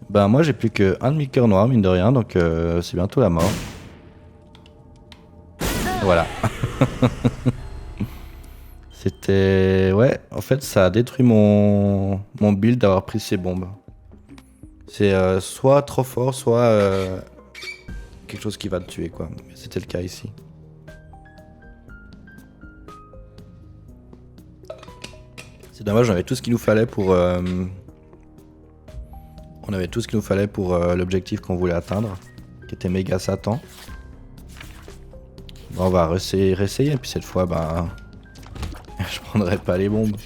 Bah moi j'ai plus que un demi-cœur noir mine de rien, donc c'est bientôt la mort. Voilà. C'était... Ouais, en fait ça a détruit mon build d'avoir pris ces bombes. C'est soit trop fort, soit quelque chose qui va te tuer quoi. C'était le cas ici. C'est dommage, on avait tout ce qu'il nous fallait pour... on avait tout ce qu'il nous fallait pour l'objectif qu'on voulait atteindre, qui était méga Satan. Bon, on va réessayer, et puis cette fois, bah... je prendrai pas les bombes.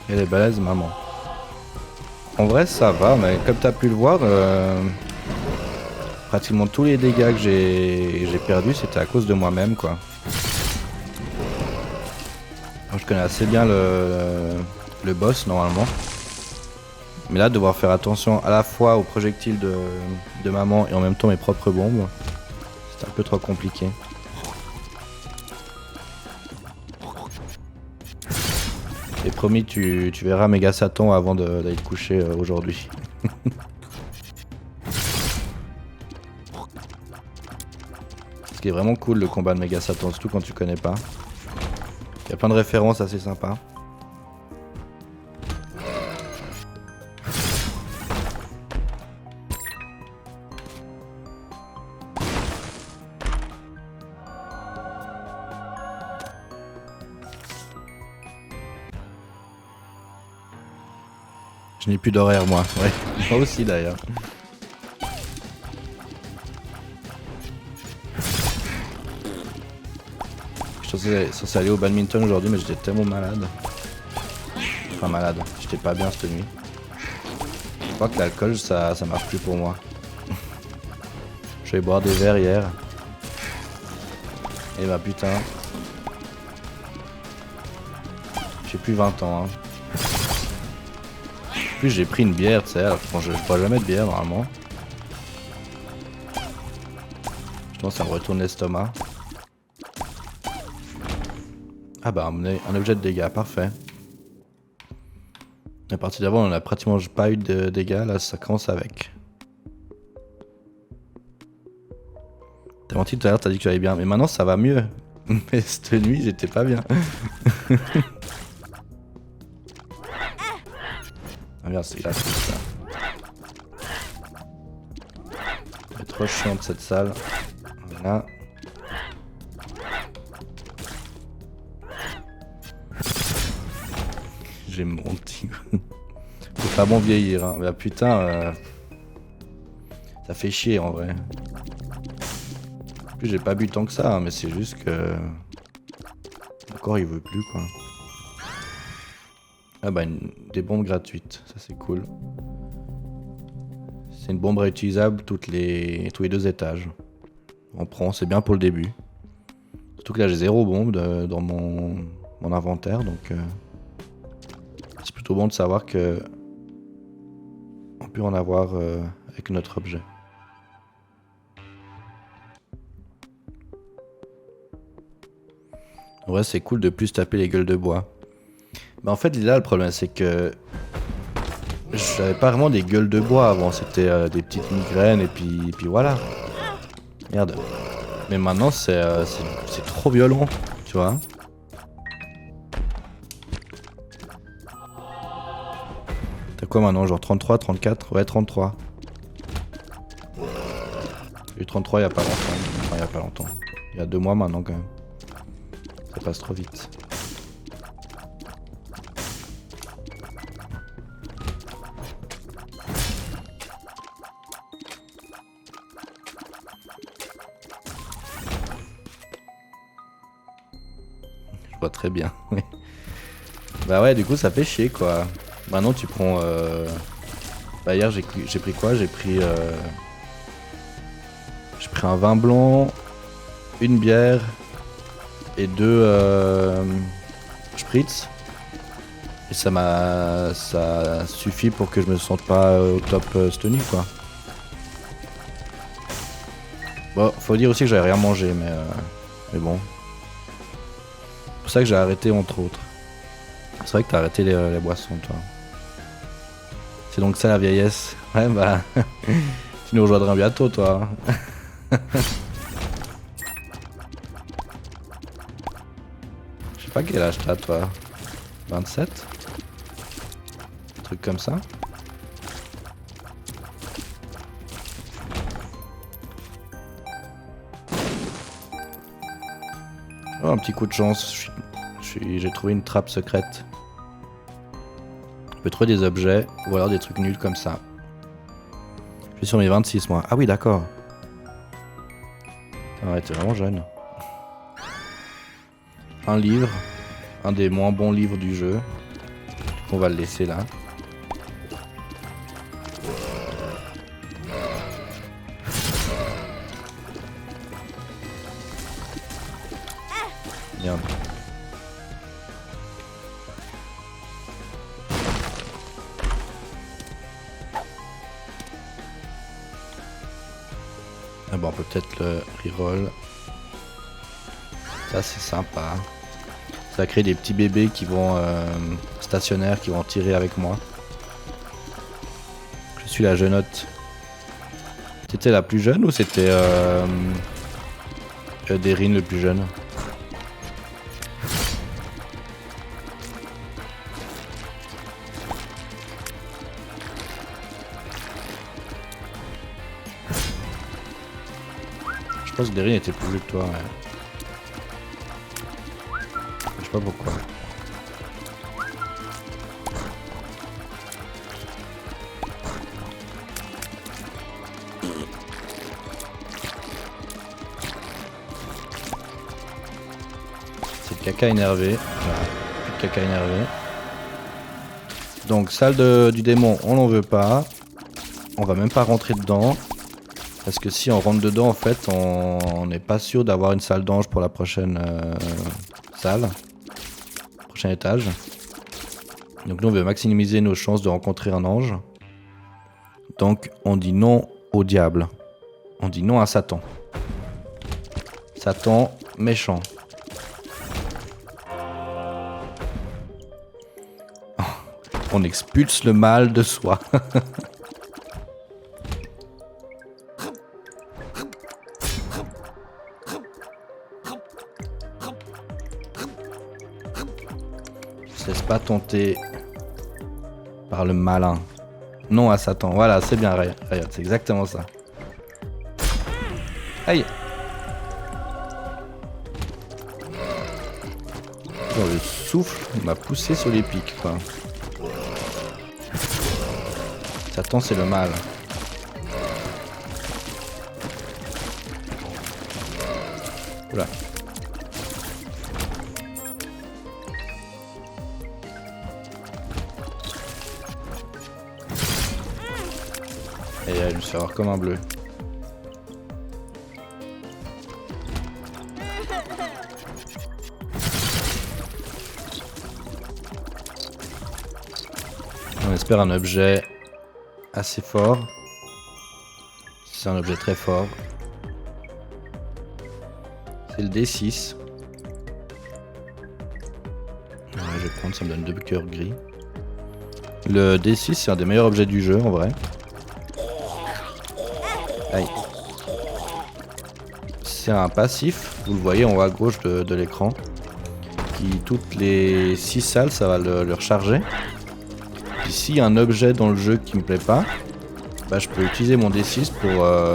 Elle est balèze, maman. En vrai, ça va, mais comme t'as pu le voir, pratiquement tous les dégâts que j'ai perdus, c'était à cause de moi-même, quoi. Donc, je connais assez bien le boss, normalement. Mais là, devoir faire attention à la fois aux projectiles de maman et en même temps mes propres bombes, c'était un peu trop compliqué. Et promis, tu verras Méga Satan avant d'aller te coucher aujourd'hui. Ce qui est vraiment cool le combat de Méga Satan, surtout quand tu connais pas. Il y a plein de références assez sympas. Je n'ai plus d'horaire moi, ouais. Moi aussi d'ailleurs. Je suis censé aller au badminton aujourd'hui mais j'étais tellement malade. Enfin malade, j'étais pas bien cette nuit. Je crois que l'alcool ça marche plus pour moi. Je vais boire des verres hier. Et bah putain. J'ai plus 20 ans hein. En plus j'ai pris une bière, tu sais, alors que bon, je bois jamais de bière normalement. Je pense que ça me retourne l'estomac. Ah bah un objet de dégâts, parfait. La partie d'avant on a pratiquement pas eu de dégâts, là ça commence avec. T'as menti tout à l'heure, t'as dit que tu allais bien, mais maintenant ça va mieux. Mais cette nuit j'étais pas bien. Ah merde, c'est gratuit ça. C'est trop chiant de cette salle. Voilà. J'ai menti. Faut pas bon vieillir hein. Mais putain, ça fait chier en vrai. En plus j'ai pas bu tant que ça, hein, mais c'est juste que... Encore il veut plus quoi. Ah bah des bombes gratuites, ça c'est cool. C'est une bombe réutilisable tous les 2 étages. On prend, c'est bien pour le début. Surtout que là j'ai 0 bombe dans mon inventaire, donc c'est plutôt bon de savoir que on peut en avoir avec notre objet. Ouais, c'est cool de plus taper les gueules de bois. Mais en fait là le problème c'est que j'avais pas vraiment des gueules de bois avant, c'était des petites migraines et puis voilà. Merde. Mais maintenant c'est trop violent, tu vois. T'as quoi maintenant, genre 33, 34? Ouais, 33. J'ai eu 33 il y a pas longtemps. Enfin il y a pas longtemps. Il y a 2 mois maintenant quand même. Ça passe trop vite. Je vois très bien. Bah ouais, du coup ça fait chier quoi. Maintenant tu prends Bah hier j'ai pris quoi? J'ai pris un vin blanc, une bière et 2 spritz. Et ça suffit pour que je me sente pas au top cette nuit quoi. Bon, faut dire aussi que j'avais rien mangé, mais bon. C'est pour ça que j'ai arrêté entre autres. C'est vrai que t'as arrêté les boissons toi. C'est donc ça la vieillesse. Ouais bah, tu nous rejoindras bientôt toi. Je sais pas quel âge t'as toi. 27? Un truc comme ça. Oh, un petit coup de chance, j'ai trouvé une trappe secrète. On peut trouver des objets ou alors des trucs nuls comme ça. Je suis sur mes 26 moi. Ah oui d'accord. Ouais, t'es vraiment jeune. Un livre. Un des moins bons livres du jeu. On va le laisser là. Merde. Ah bon, on peut peut-être le reroll. Ça c'est sympa. Ça crée des petits bébés qui vont stationnaires, qui vont tirer avec moi. Je suis la jeunotte. C'était la plus jeune ou c'était Derin le plus jeune? Je pense que Derin était plus vieux que toi. Ouais. Je sais pas pourquoi. C'est le caca énervé. Voilà. Plus de caca énervé. Donc salle du démon, on n'en veut pas. On va même pas rentrer dedans. Parce que si on rentre dedans, en fait, on n'est pas sûr d'avoir une salle d'ange pour la prochaine salle. Prochain étage. Donc nous, on veut maximiser nos chances de rencontrer un ange. Donc on dit non au diable. On dit non à Satan. Satan, méchant. On expulse le mal de soi. Se laisse pas tenter par le malin. Non à Satan. Voilà, c'est bien, Riot, c'est exactement ça. Aïe. Oh, le souffle m'a poussé sur les pics, quoi. Satan, c'est le mal. Oula. Et je me suis avoir comme un bleu. On espère un objet assez fort. C'est un objet très fort. C'est le D6. Ouais, je vais prendre, ça me donne 2 cœurs gris. Le D6 c'est un des meilleurs objets du jeu en vrai. Aïe. C'est un passif, vous le voyez en haut à gauche de l'écran. Qui toutes les 6 salles ça va le recharger. Puis s'il y a un objet dans le jeu qui me plaît pas, bah, je peux utiliser mon D6 pour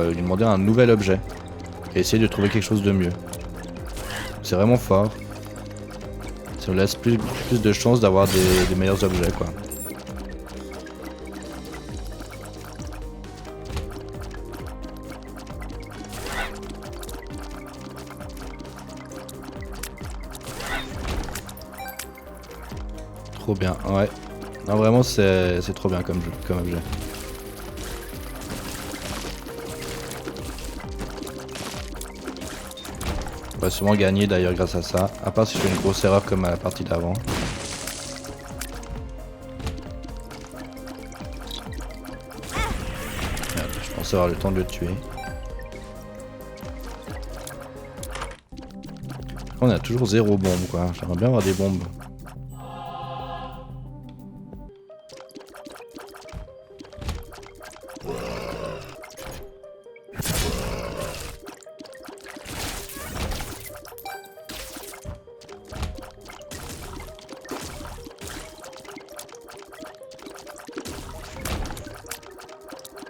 lui demander un nouvel objet. Et essayer de trouver quelque chose de mieux. C'est vraiment fort. Ça me laisse plus de chances d'avoir des meilleurs objets quoi. Trop bien, ouais. Non vraiment c'est trop bien comme jeu, comme objet. On va sûrement gagner d'ailleurs grâce à ça. À part si je fais une grosse erreur comme à la partie d'avant. Merde, je pensais avoir le temps de le tuer. On a toujours 0 bombe quoi. J'aimerais bien avoir des bombes.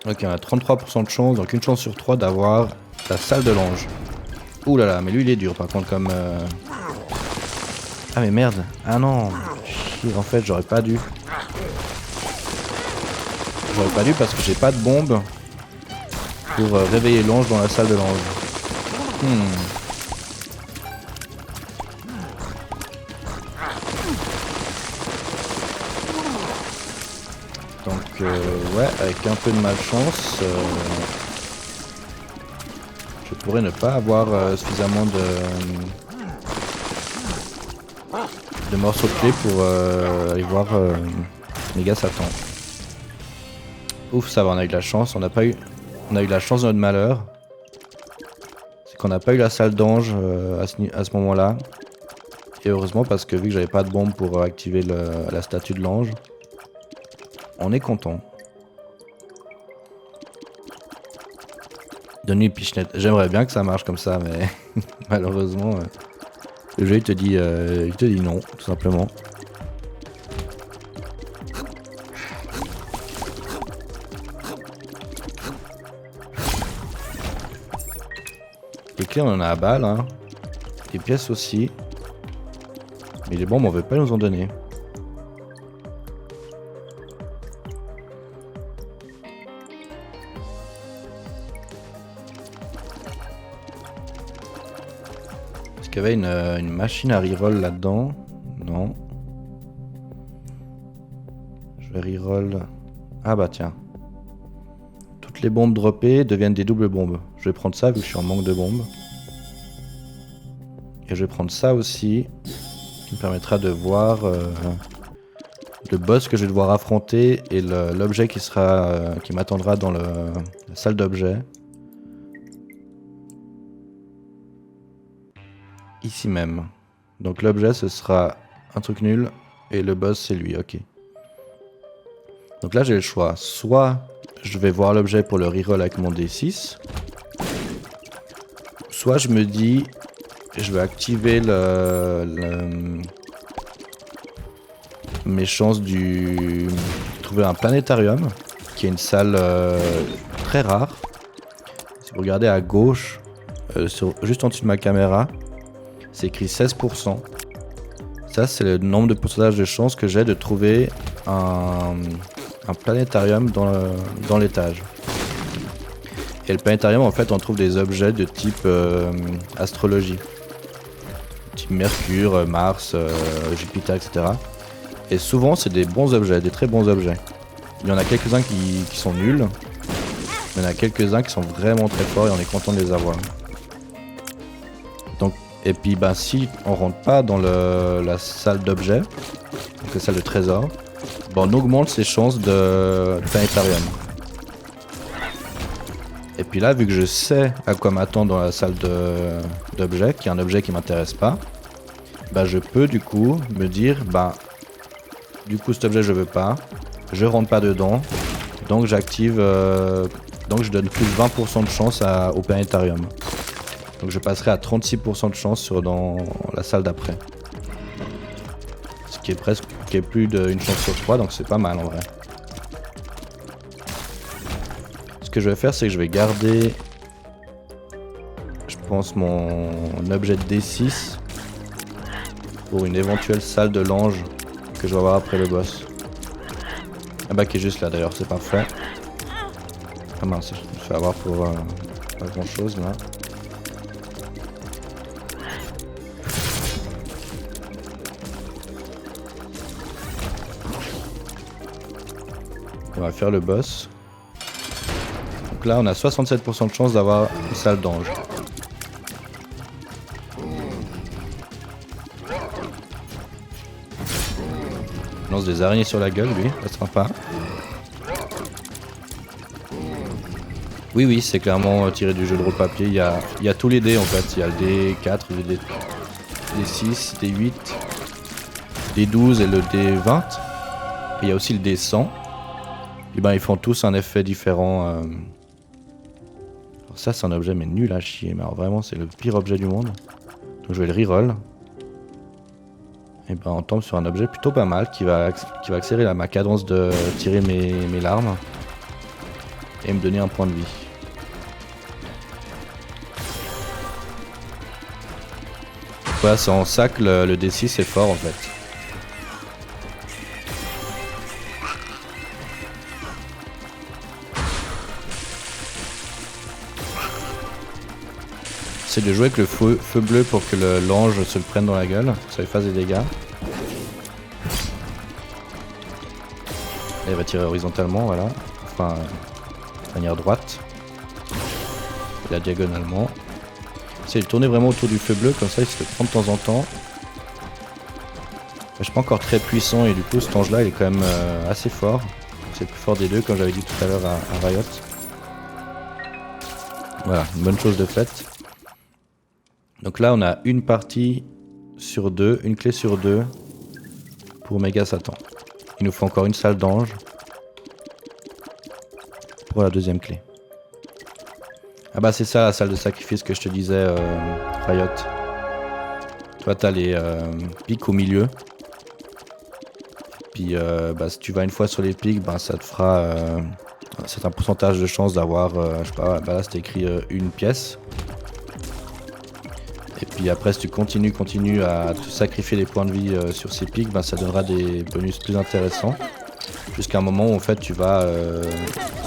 Ok, on a 33% de chance, donc une chance sur 3 d'avoir la salle de l'ange. Ouh là là, mais lui il est dur par contre comme... Ah mais merde, ah non, chier, en fait j'aurais pas dû. J'aurais pas dû parce que j'ai pas de bombe pour réveiller l'ange dans la salle de l'ange. Donc ouais, avec un peu de malchance, je pourrais ne pas avoir suffisamment de morceaux de clé pour aller voir Méga Satan. Ouf, ça va, on a eu de la chance, on a eu la chance de notre malheur. C'est qu'on n'a pas eu la salle d'ange à ce moment-là. Et heureusement parce que vu que j'avais pas de bombe pour activer la statue de l'ange, on est content. Donne-lui une pichenette. J'aimerais bien que ça marche comme ça, mais malheureusement, le jeu il te dit non, tout simplement. Les clés on en a à balle, hein. Les pièces aussi. Mais les bombes on veut pas nous en donner. Est-ce qu'il y avait une machine à reroll là-dedans? Non. Je vais reroll. Ah bah tiens. Toutes les bombes droppées deviennent des doubles bombes. Je vais prendre ça vu que je suis en manque de bombes. Et je vais prendre ça aussi. Qui me permettra de voir le boss que je vais devoir affronter et l'objet qui m'attendra dans la salle d'objets. Ici même. Donc l'objet ce sera un truc nul et le boss c'est lui, ok. Donc là j'ai le choix. Soit je vais voir l'objet pour le reroll avec mon D6. Soit je me dis je vais activer mes chances de trouver un planétarium qui est une salle très rare. Si vous regardez à gauche, juste en dessous de ma caméra, c'est écrit 16%. Ça c'est le nombre de pourcentage de chances que j'ai de trouver un planétarium dans l'étage. Et le planétarium en fait on trouve des objets de type astrologie. Type Mercure, Mars, Jupiter, etc. Et souvent c'est des bons objets, des très bons objets. Il y en a quelques-uns qui sont nuls. Mais il y en a quelques-uns qui sont vraiment très forts et on est content de les avoir. Donc, et puis bah, si on rentre pas dans la salle d'objets, donc la salle de trésor, bah, on augmente ses chances de planétarium. Et puis là, vu que je sais à quoi m'attendre dans la salle d'objets, qui est un objet qui m'intéresse pas, bah je peux du coup me dire, bah du coup cet objet je veux pas, je rentre pas dedans, donc j'active, donc je donne plus de 20% de chance au planétarium. Donc je passerai à 36% de chance dans la salle d'après. Ce qui est plus d'une chance sur 3, donc c'est pas mal en vrai. Ce que je vais faire, c'est que je vais garder, je pense, mon objet de D6 pour une éventuelle salle de l'ange que je vais avoir après le boss. Ah bah qui est juste là d'ailleurs, c'est parfait. Ah mince, je me fais avoir pour pas grand chose là. On va faire le boss. Donc là on a 67% de chance d'avoir une salle d'ange. lance des araignées sur la gueule, lui, pas sympa. Oui, oui, c'est clairement tiré du jeu de rôle papier. Il y a tous les dés en fait. Il y a le D4, le D6, D8, D12 et le D20. Et il y a aussi le D100. Et ben ils font tous un effet différent. Alors ça c'est un objet mais nul à chier. Mais alors vraiment c'est le pire objet du monde. Donc je vais le reroll. Et ben on tombe sur un objet plutôt pas mal qui va accélérer ma cadence de tirer mes larmes. Et me donner un point de vie. Voilà, c'est en ça que le D6 est fort en fait. C'est de jouer avec le feu bleu pour que l'ange se le prenne dans la gueule, ça lui fasse des dégâts. Et il va tirer horizontalement, voilà. Enfin, de manière droite. Et là, diagonalement. C'est de tourner vraiment autour du feu bleu, comme ça il se le prend de temps en temps. Je suis pas encore très puissant et du coup cet ange là il est quand même assez fort. C'est le plus fort des deux comme j'avais dit tout à l'heure à Riot. Voilà, une bonne chose de faite. Donc là on a une partie sur deux, une clé sur deux pour Méga Satan. Il nous faut encore une salle d'ange pour la deuxième clé. Ah bah c'est ça la salle de sacrifice que je te disais Riot. Toi t'as les pics au milieu. Puis bah, si tu vas une fois sur les pics, bah, ça te fera un certain pourcentage de chance d'avoir, je sais pas, bah là c'était écrit une pièce. Et puis après si tu continues à te sacrifier des points de vie sur ces pics, bah, ça donnera des bonus plus intéressants. Jusqu'à un moment où en fait tu vas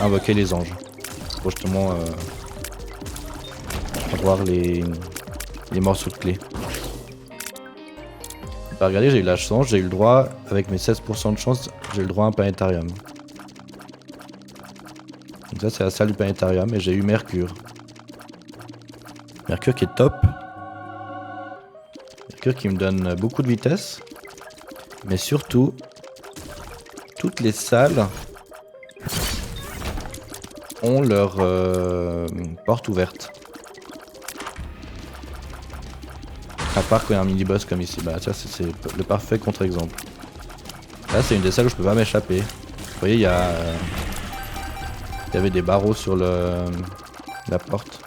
invoquer les anges. Pour justement avoir les morceaux de clé. Bah regardez, j'ai eu la chance, j'ai eu le droit, avec mes 16% de chance, j'ai eu le droit à un planétarium. Donc ça c'est la salle du planétarium et j'ai eu Mercure. Mercure qui est top. Mercure qui me donne beaucoup de vitesse. Mais surtout, toutes les salles ont leur porte ouverte. À part quand il y a un mini-boss comme ici. Bah ça c'est le parfait contre-exemple. Là c'est une des salles où je peux pas m'échapper. Vous voyez il y avait des barreaux sur la porte.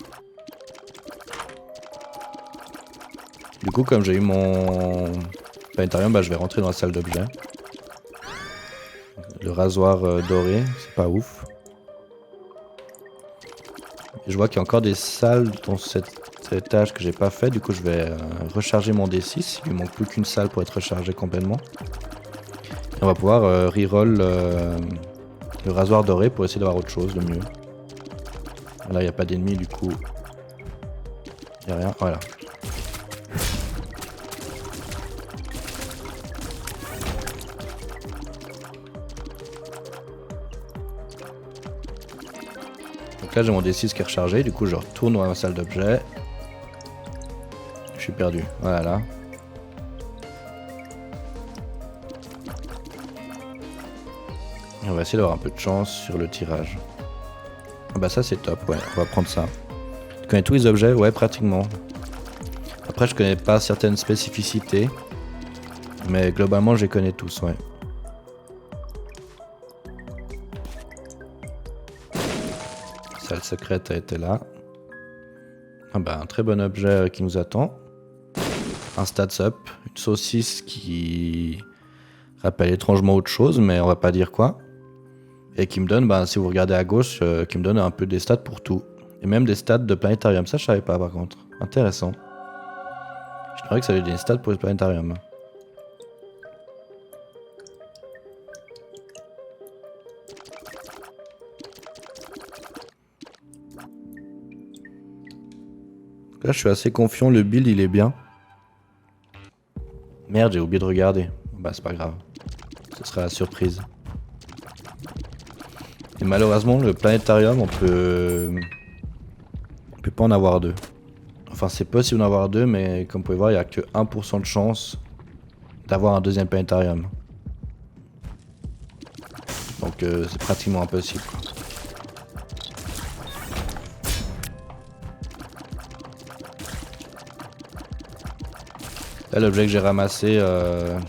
Du coup comme j'ai eu mon planétarium, bah je vais rentrer dans la salle d'objets. Le rasoir doré, c'est pas ouf. Et je vois qu'il y a encore des salles dans cet étage que j'ai pas fait, du coup je vais recharger mon D6, il lui manque plus qu'une salle pour être rechargé complètement. Et on va pouvoir reroll le rasoir doré pour essayer d'avoir autre chose de mieux. Là il n'y a pas d'ennemis du coup, il n'y a rien, voilà. Donc là j'ai mon D6 qui est rechargé, du coup je retourne dans ma salle d'objets. Je suis perdu, voilà. Et on va essayer d'avoir un peu de chance sur le tirage. Ah bah ça c'est top, ouais, on va prendre ça. Tu connais tous les objets? Ouais, pratiquement. Après je connais pas certaines spécificités. Mais globalement je les connais tous, ouais. Salle secrète a été là. Ah bah un très bon objet qui nous attend. Un stats up, une saucisse qui rappelle étrangement autre chose, mais on va pas dire quoi. Et qui me donne, bah, si vous regardez à gauche, qui me donne un peu des stats pour tout. Et même des stats de planétarium, ça je savais pas par contre. Intéressant. Je croyais que ça avait des stats pour le planétarium. Là je suis assez confiant, le build il est bien. Merde, j'ai oublié de regarder. Bah c'est pas grave. Ce sera la surprise. Et malheureusement le planétarium on peut pas en avoir deux. Enfin c'est possible d'en avoir deux mais comme vous pouvez voir il n'y a que 1% de chance d'avoir un deuxième planétarium. donc c'est pratiquement impossible, quoi. Là, l'objet que j'ai ramassé, le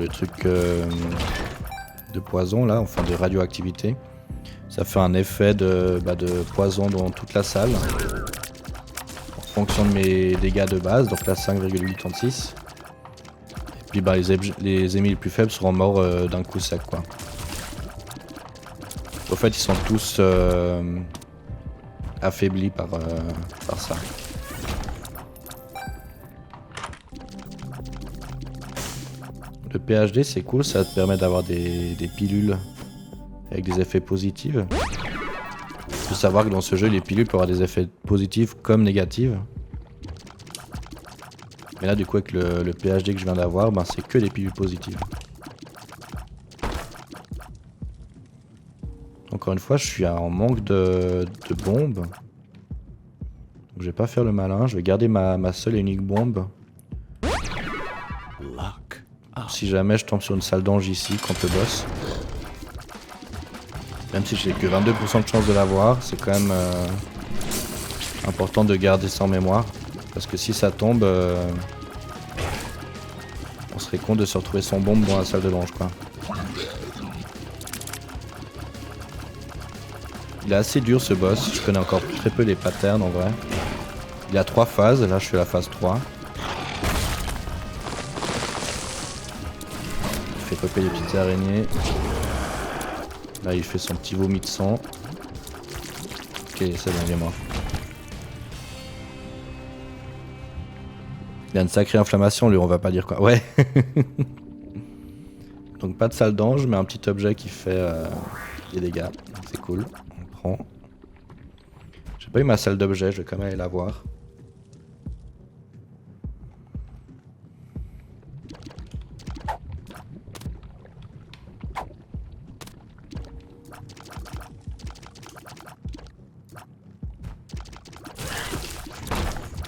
truc de poison là, enfin de radioactivité, ça fait un effet de poison dans toute la salle en fonction de mes dégâts de base, donc là 5,86. Et puis bah, les ennemis les plus faibles seront morts d'un coup sec, quoi. Au fait ils sont tous affaiblis par ça. Le PhD c'est cool, ça te permet d'avoir des pilules avec des effets positifs. Il faut savoir que dans ce jeu les pilules peuvent avoir des effets positifs comme négatifs. Mais là du coup avec le PhD que je viens d'avoir, ben, c'est que des pilules positives. Encore une fois je suis en manque de bombes. Donc je vais pas faire le malin, je vais garder ma seule et unique bombe. Si jamais je tombe sur une salle d'ange ici contre le boss. Même si j'ai que 22% de chance de l'avoir, c'est quand même important de garder ça en mémoire. Parce que si ça tombe, on serait con de se retrouver sans bombe dans la salle de l'ange, quoi. Il est assez dur ce boss, je connais encore très peu les patterns en vrai. Il y a 3 phases, là je suis à la phase 3. Il fait popper les petites araignées. Là il fait son petit vomi de sang. Ok, c'est bon, il est mort. Il a une sacrée inflammation lui, on va pas dire quoi. Ouais. Donc pas de salle d'ange, mais un petit objet qui fait des dégâts. C'est cool, on prend. J'ai pas eu ma salle d'objet, je vais quand même aller la voir.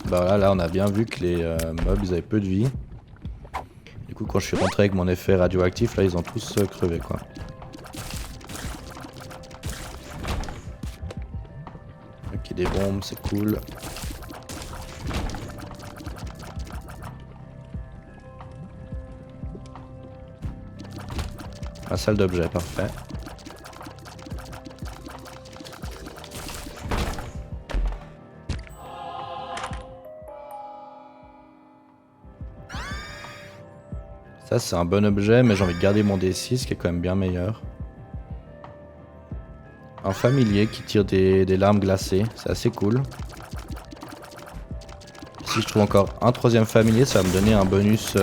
Bah là on a bien vu que les mobs ils avaient peu de vie. Du coup quand je suis rentré avec mon effet radioactif, là ils ont tous crevé, quoi. Ok, des bombes, c'est cool. Ma salle d'objet, parfait. Ça c'est un bon objet, mais j'ai envie de garder mon D6 qui est quand même bien meilleur. Un familier qui tire des larmes glacées, c'est assez cool. Si je trouve encore un 3ème familier, ça va me donner un bonus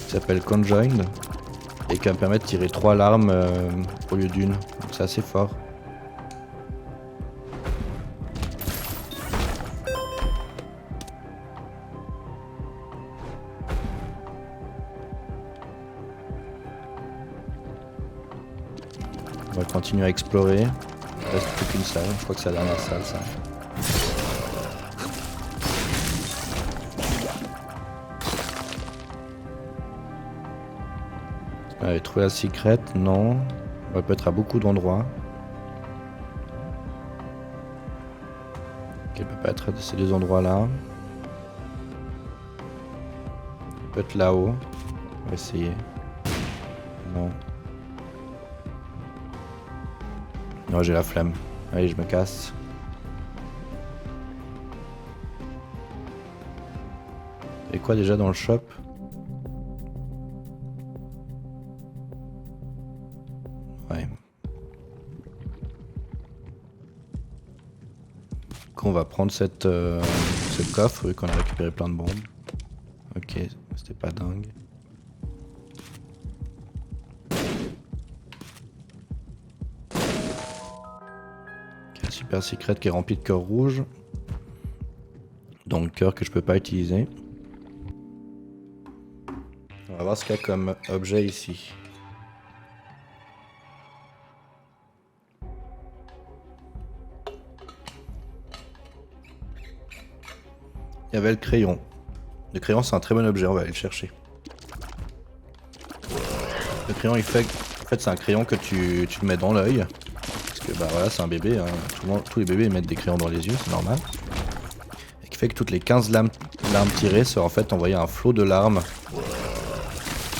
qui s'appelle Conjoined et qui va me permettre de tirer 3 larmes au lieu d'une. Donc c'est assez fort. On va continuer à explorer. Il reste plus qu'une salle, je crois que c'est la dernière salle ça. Allez, trouver la secret, non. On peut être à beaucoup d'endroits. Ok, elle peut pas être à ces 2 endroits là. Elle peut être là-haut. On va essayer. Non. Non, j'ai la flemme. Allez, je me casse. Et quoi déjà dans le shop? Ouais. On va prendre ce coffre vu qu'on a récupéré plein de bombes. Ok, c'était pas dingue. Ok, super secret qui est rempli de cœurs rouges. Donc cœur que je peux pas utiliser. On va voir ce qu'il y a comme objet ici. Il y avait le crayon. Le crayon c'est un très bon objet, on va aller le chercher. Le crayon il fait... En fait c'est un crayon que tu te mets dans l'œil. Parce que bah voilà c'est un bébé, hein. Tous les bébés mettent des crayons dans les yeux, c'est normal. Et qui fait que toutes les 15 larmes tirées ça en fait envoyer un flot de larmes.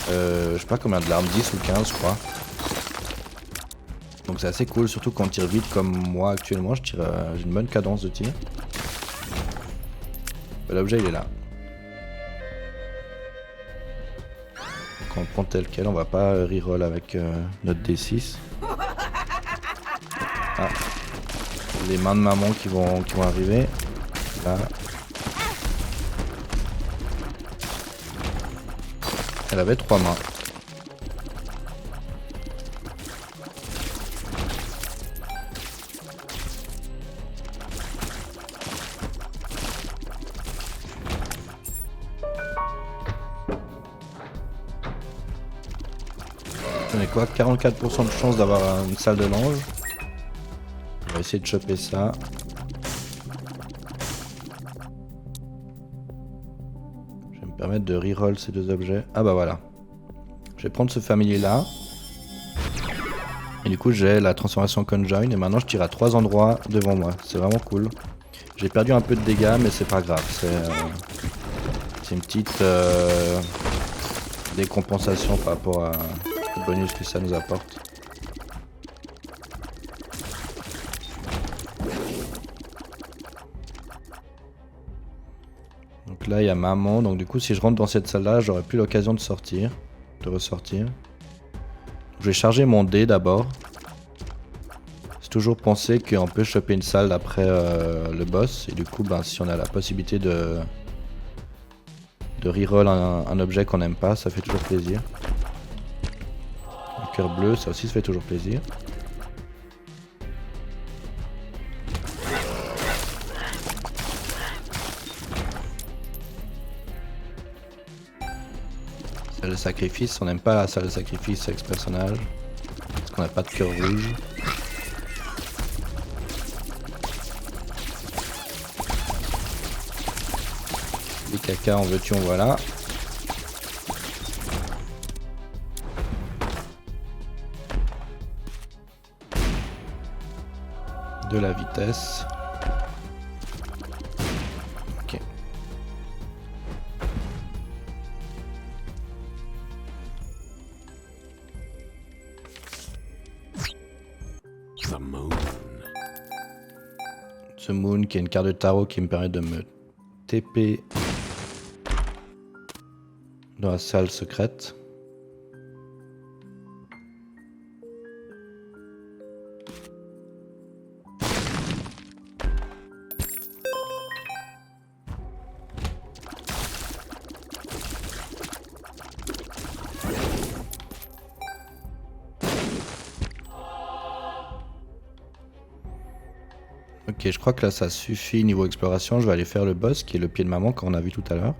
Je sais pas combien de larmes, 10 ou 15 je crois. Donc c'est assez cool, surtout quand on tire vite comme moi actuellement, j'ai une bonne cadence de tir. L'objet il est là. Donc on le prend tel quel, on va pas reroll avec notre D6. Ah. Les mains de maman qui vont arriver. Là. Elle avait 3 mains. On est quoi, 44% de chance d'avoir une salle de l'ange. On va essayer de choper ça. Je vais me permettre de reroll ces deux objets. Ah bah voilà. Je vais prendre ce familier là. Et du coup j'ai la transformation conjoin et maintenant je tire à 3 endroits devant moi. C'est vraiment cool. J'ai perdu un peu de dégâts mais c'est pas grave. C'est une petite décompensation par rapport à le bonus que ça nous apporte. Donc là il y a maman, donc du coup si je rentre dans cette salle là j'aurai plus l'occasion de ressortir. Je vais charger mon dé d'abord. C'est toujours penser qu'on peut choper une salle après le boss et du coup ben, si on a la possibilité de reroll un objet qu'on n'aime pas, ça fait toujours plaisir. Le cœur bleu, ça aussi ça fait toujours plaisir. Salle de sacrifice, on n'aime pas la salle de sacrifice avec ce personnage. Parce qu'on n'a pas de cœur rouge. Les caca en veux-tu en voilà. De la vitesse. Ok. The Moon qui est une carte de tarot qui me permet de me TP dans la salle secrète. Ok, je crois que là ça suffit niveau exploration. Je vais aller faire le boss qui est le pied de maman qu'on a vu tout à l'heure.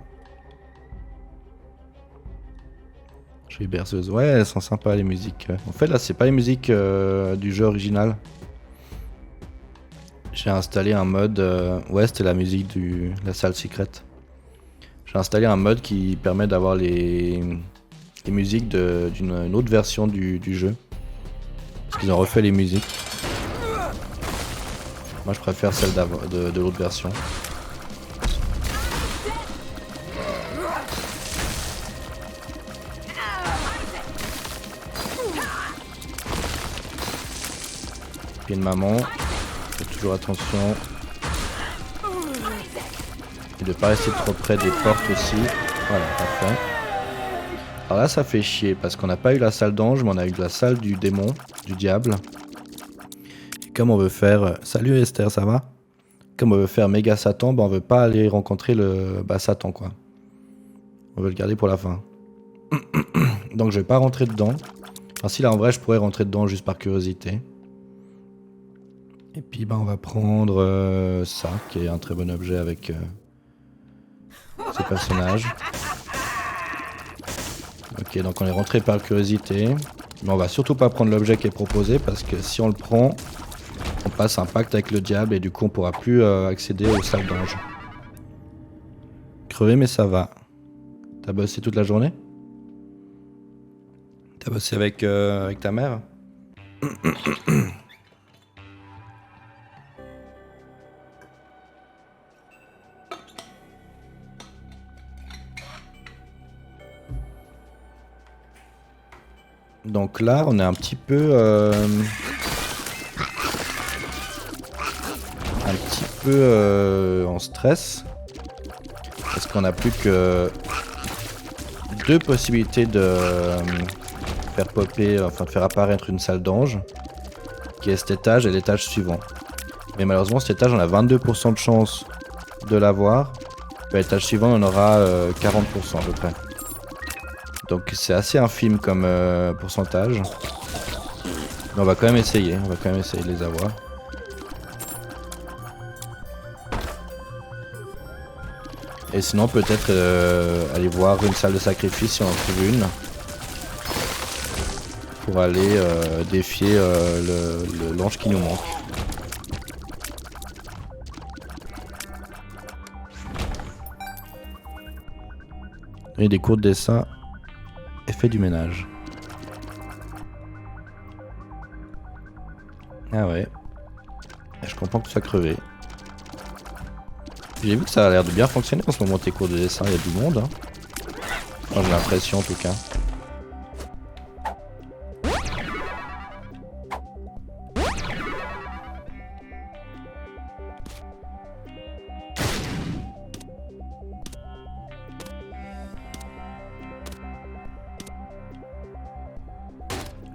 Je vais berceuse. Ouais, elles sont sympas les musiques. En fait là c'est pas les musiques du jeu original. J'ai installé un mode... Ouais, c'était la musique de la salle secrète. J'ai installé un mode qui permet d'avoir les musiques d'une autre version du jeu. Parce qu'ils ont refait les musiques. Moi je préfère celle de l'autre version. Pied de maman. Faites toujours attention. Et de pas rester trop près des portes aussi. Voilà, parfait. Alors là ça fait chier parce qu'on n'a pas eu la salle d'ange mais on a eu la salle du démon, du diable. Et comme on veut faire... Salut Esther, ça va? Comme on veut faire méga Satan, ben on veut pas aller rencontrer le Satan quoi. On veut le garder pour la fin. Donc je vais pas rentrer dedans. Enfin si là en vrai je pourrais rentrer dedans juste par curiosité. Et puis ben on va prendre ça qui est un très bon objet avec ce personnage. Ok, donc on est rentré par curiosité. Mais on va surtout pas prendre l'objet qui est proposé parce que si on le prend, on passe un pacte avec le diable et du coup on pourra plus accéder aux salles d'ange. Crevé mais ça va. T'as bossé toute la journée? T'as bossé avec ta mère? Donc là, on est un petit peu en stress parce qu'on n'a plus que deux possibilités de faire popper, enfin de faire apparaître une salle d'ange, qui est cet étage et l'étage suivant. Mais malheureusement, cet étage, on a 22% de chance de l'avoir. L'étage suivant, on aura 40% à peu près. Donc c'est assez infime comme pourcentage. Mais on va quand même essayer, de les avoir. Et sinon peut-être aller voir une salle de sacrifice si on en trouve une. Pour aller défier l'ange qui nous manque. Et des cours de dessin et fait du ménage. Ah ouais. Et je comprends que tu sois crevé. J'ai vu que ça a l'air de bien fonctionner en ce moment tes cours de dessin, il y a du monde. Hein. Enfin, j'ai l'impression en tout cas.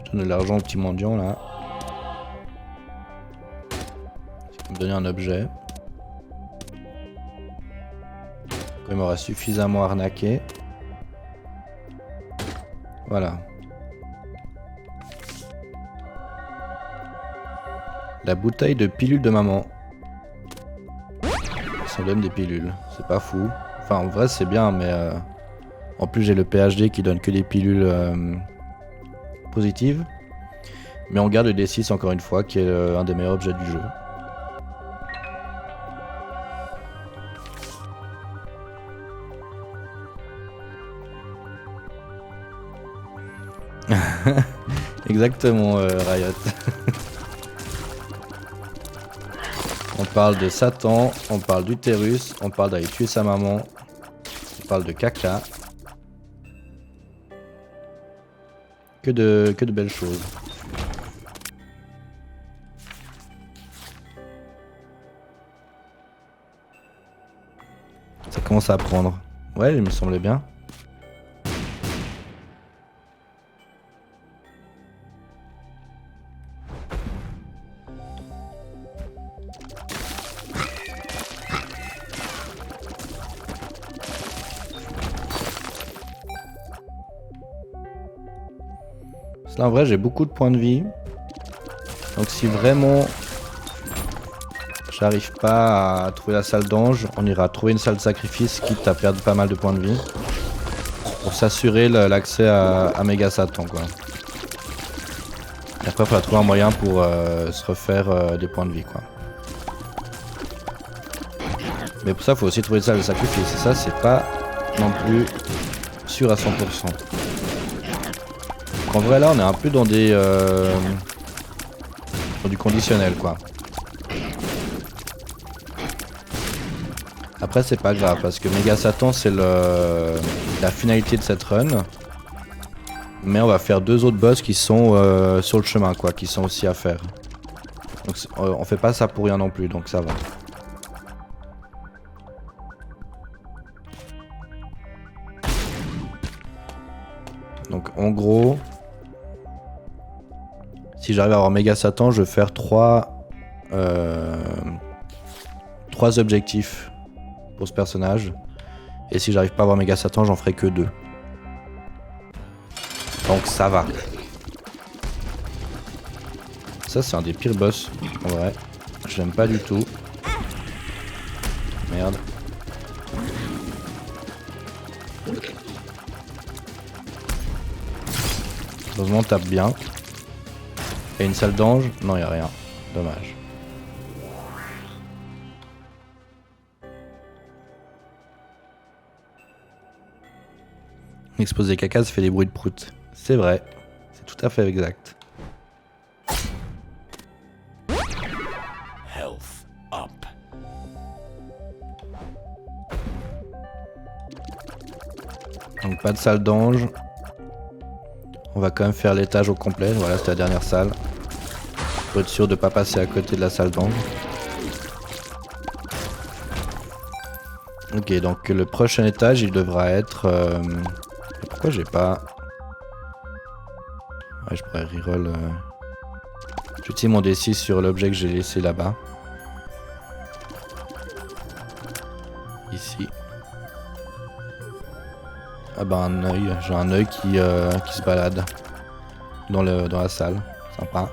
Je donne de l'argent au petit mendiant là. Il me donner un objet. Quand il m'aura suffisamment arnaqué. Voilà. La bouteille de pilule de maman. Ça donne des pilules. C'est pas fou. Enfin en vrai c'est bien mais en plus j'ai le PhD qui donne que des pilules positives. Mais on garde le D6 encore une fois qui est un des meilleurs objets du jeu. Exactement Riot. On parle de Satan, on parle d'utérus, on parle d'aller tuer sa maman, on parle de caca. Que de belles choses. Ça commence à prendre. Ouais, il me semblait bien. Là en vrai j'ai beaucoup de points de vie. Donc si vraiment j'arrive pas à trouver la salle d'ange, on ira trouver une salle de sacrifice quitte à perdre pas mal de points de vie. Pour s'assurer l'accès à Méga Satan quoi. Et après il faudra trouver un moyen pour se refaire des points de vie quoi. Mais pour ça il faut aussi trouver une salle de sacrifice. Et ça c'est pas non plus sûr à 100%. En vrai là on est un peu dans des dans du conditionnel quoi. Après c'est pas grave parce que Méga Satan c'est la finalité de cette run. Mais on va faire deux autres boss qui sont sur le chemin quoi, qui sont aussi à faire. Donc on fait pas ça pour rien non plus donc ça va. Donc en gros, si j'arrive à avoir Méga Satan, je vais faire trois objectifs pour ce personnage. Et si j'arrive pas à avoir Méga Satan, j'en ferai que 2. Donc ça va. Ça c'est un des pires boss, en vrai. Je l'aime pas du tout. Merde. Heureusement on tape bien. Y'a une salle d'ange? Non y'a rien. Dommage. Exposer caca ça fait des bruits de prout. C'est vrai. C'est tout à fait exact. Health up. Donc pas de salle d'ange. On va quand même faire l'étage au complet. Voilà, c'est la dernière salle. Pour être sûr de ne pas passer à côté de la salle d'ange. Ok, donc le prochain étage, il devra être... Pourquoi j'ai pas... Ouais, je pourrais reroll... J'utilise mon D6 sur l'objet que j'ai laissé là-bas. Ici. Ah bah un œil, j'ai un œil qui se balade dans la salle. Sympa.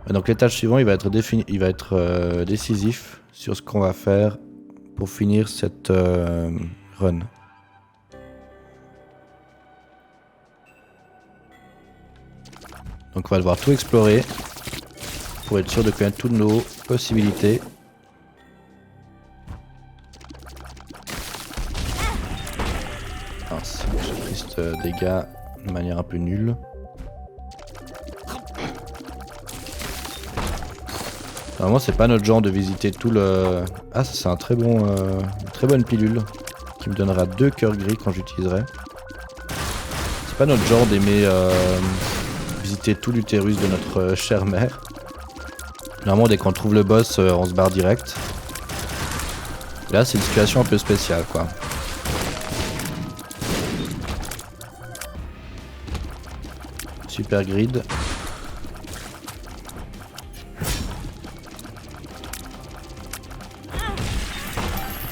Donc l'étage suivant, il va être décisif sur ce qu'on va faire pour finir cette run. Donc on va devoir tout explorer pour être sûr de connaître toutes nos possibilités. Mince, j'ai pris ce dégât de manière un peu nulle. Normalement c'est pas notre genre de visiter tout le... Ah ça c'est un très bon, une très bonne pilule qui me donnera 2 cœurs gris quand j'utiliserai. C'est pas notre genre d'aimer visiter tout l'utérus de notre chère mère. Normalement dès qu'on trouve le boss on se barre direct. Là c'est une situation un peu spéciale quoi. Super grid.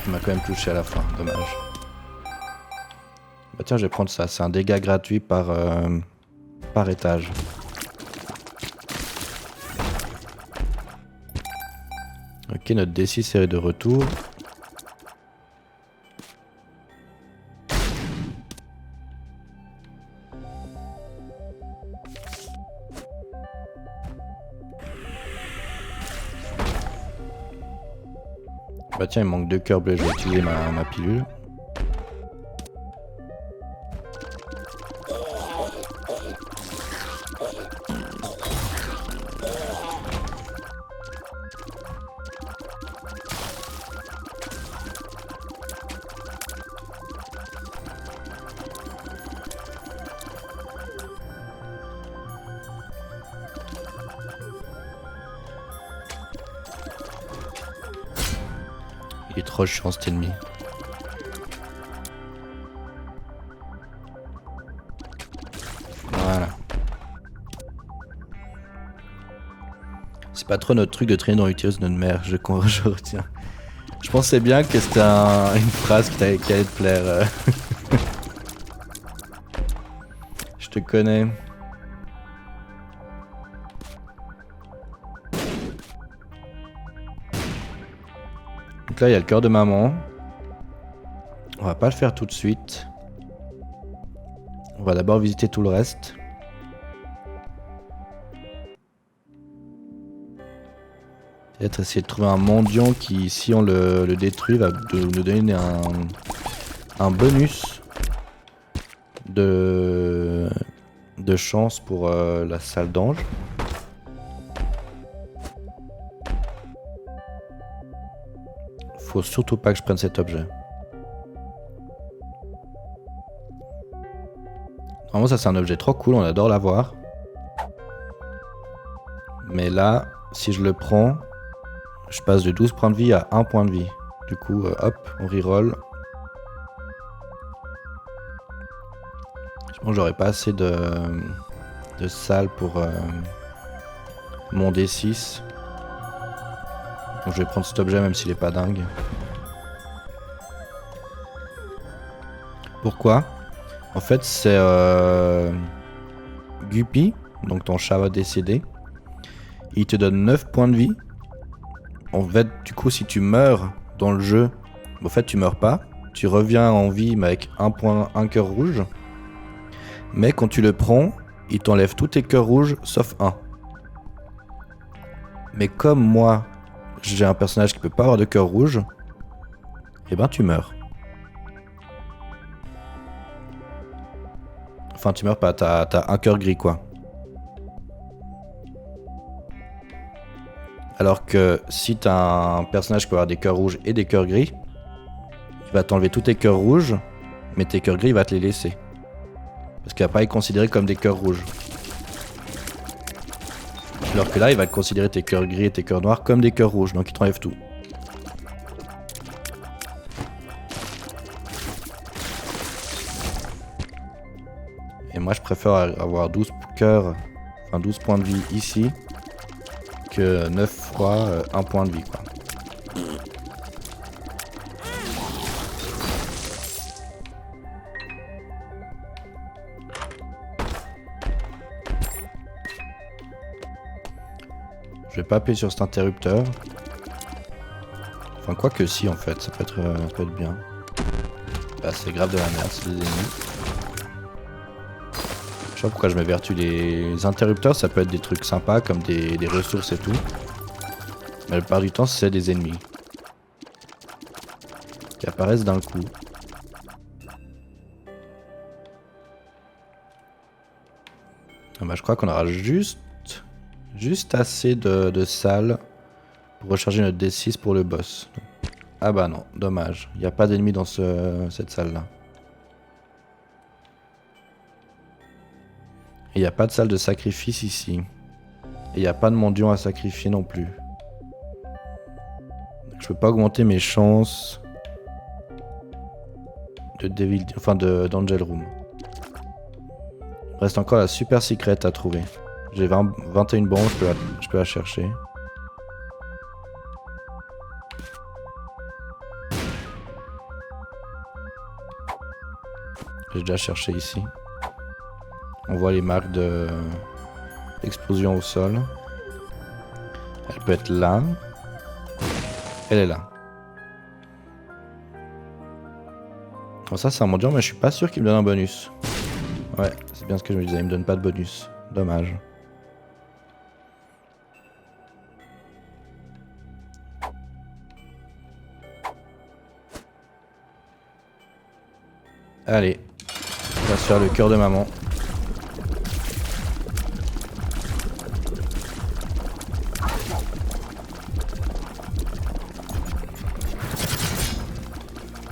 Il m'a quand même touché à la fin, dommage. Bah tiens, je vais prendre ça, c'est un dégât gratuit par étage. Ok, notre D6 est de retour. Bah tiens, il manque 2 cœurs bleus, je vais utiliser ma pilule. Il est trop chiant cet ennemi. Voilà. C'est pas trop notre truc de traîner dans l'utérus de notre mère, je retiens. Je pensais bien que c'était une phrase qui allait te plaire. Je te connais. Donc là, il y a le cœur de maman. On va pas le faire tout de suite. On va d'abord visiter tout le reste. Peut-être essayer de trouver un mendiant qui, si on le détruit, va nous donner un bonus de chance pour la salle d'ange. Faut surtout pas que je prenne cet objet. Vraiment ça c'est un objet trop cool, on adore l'avoir. Mais là, si je le prends, je passe de 12 points de vie à 1 point de vie. Du coup, hop, on reroll. Je pense que j'aurais pas assez de salles pour mon D6. Donc je vais prendre cet objet même s'il est pas dingue. Pourquoi? En fait c'est Guppy, donc ton chat va décéder. Il te donne 9 points de vie. En fait du coup si tu meurs dans le jeu, en fait tu meurs pas. Tu reviens en vie mais avec un cœur rouge. Mais quand tu le prends, il t'enlève tous tes cœurs rouges sauf un. Mais comme moi j'ai un personnage qui peut pas avoir de cœur rouge, et ben tu meurs. Enfin, tu meurs pas, t'as un cœur gris, quoi. Alors que si t'as un personnage qui peut avoir des cœurs rouges et des cœurs gris, il va t'enlever tous tes cœurs rouges, mais tes cœurs gris, il va te les laisser. Parce qu'il va pas être considéré comme des cœurs rouges. Alors que là, il va considérer tes cœurs gris et tes cœurs noirs comme des cœurs rouges, donc il t'enlève tout. Et moi, je préfère avoir 12 cœurs, enfin 12 points de vie ici, que 9 fois 1 point de vie, quoi. Je vais pas appuyer sur cet interrupteur. Enfin, quoi que si, en fait, ça peut être bien. Bah, c'est grave de la merde, c'est des ennemis. Je sais pas pourquoi je m'évertue. Les interrupteurs, ça peut être des trucs sympas, comme des ressources et tout. Mais la plupart du temps, c'est des ennemis. Qui apparaissent d'un coup. Ah bah, je crois qu'on aura juste assez de salles pour recharger notre D6 pour le boss. Ah bah non, dommage. Il n'y a pas d'ennemis dans cette salle-là. Et il n'y a pas de salle de sacrifice ici. Et il n'y a pas de mendiant à sacrifier non plus. Donc, je peux pas augmenter mes chances de d'Angel Room. Il me reste encore la super secret à trouver. J'ai 21 bombes, je peux la chercher. J'ai déjà cherché ici. On voit les marques d'explosion au sol. Elle peut être là. Elle est là. Bon, ça c'est un mendiant, mais je suis pas sûr qu'il me donne un bonus. Ouais, c'est bien ce que je me disais, il me donne pas de bonus. Dommage. Allez, on va se faire le cœur de maman.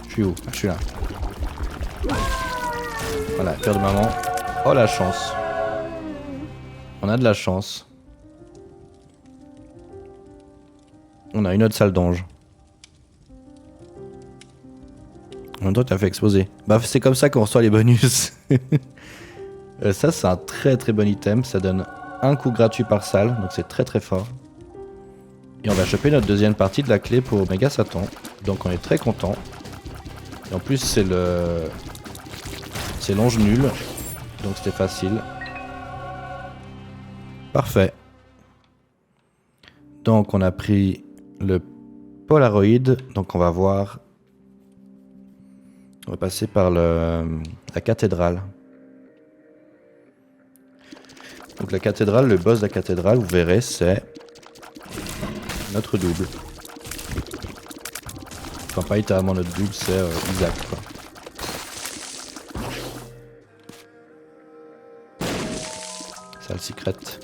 Je suis où? Je suis là. Voilà, cœur de maman. Oh la chance. On a de la chance. On a une autre salle d'ange. En même temps, t'as fait exploser. Bah, c'est comme ça qu'on reçoit les bonus. Ça, c'est un très très bon item. Ça donne un coup gratuit par salle, donc c'est très très fort. Et on va choper notre deuxième partie de la clé pour Omega Satan. Donc on est très content. Et en plus, c'est l'ange nul. Donc c'était facile. Parfait. Donc on a pris le Polaroid. Donc on va voir. On va passer par la cathédrale. Donc la cathédrale, le boss de la cathédrale, vous verrez, c'est notre double. Enfin pas littéralement notre double, c'est Isaac, quoi. Salle secrète.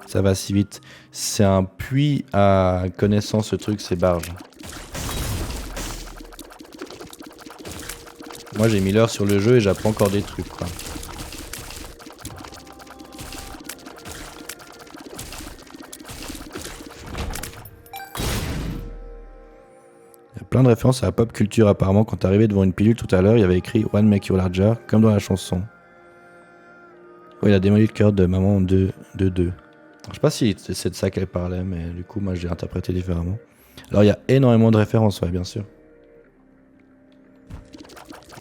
Ça va si vite. C'est un puits à connaissance, ce truc, c'est barge. Moi j'ai mis l'heure sur le jeu et j'apprends encore des trucs, quoi. Il y a plein de références à la pop culture apparemment. Quand t'arrivais devant une pilule tout à l'heure, il y avait écrit One Make You Larger, comme dans la chanson. Ouais, il a démoli le cœur de maman de 2. Je sais pas si c'est de ça qu'elle parlait, mais du coup, moi, j'ai interprété différemment. Alors, il y a énormément de références, ouais, bien sûr.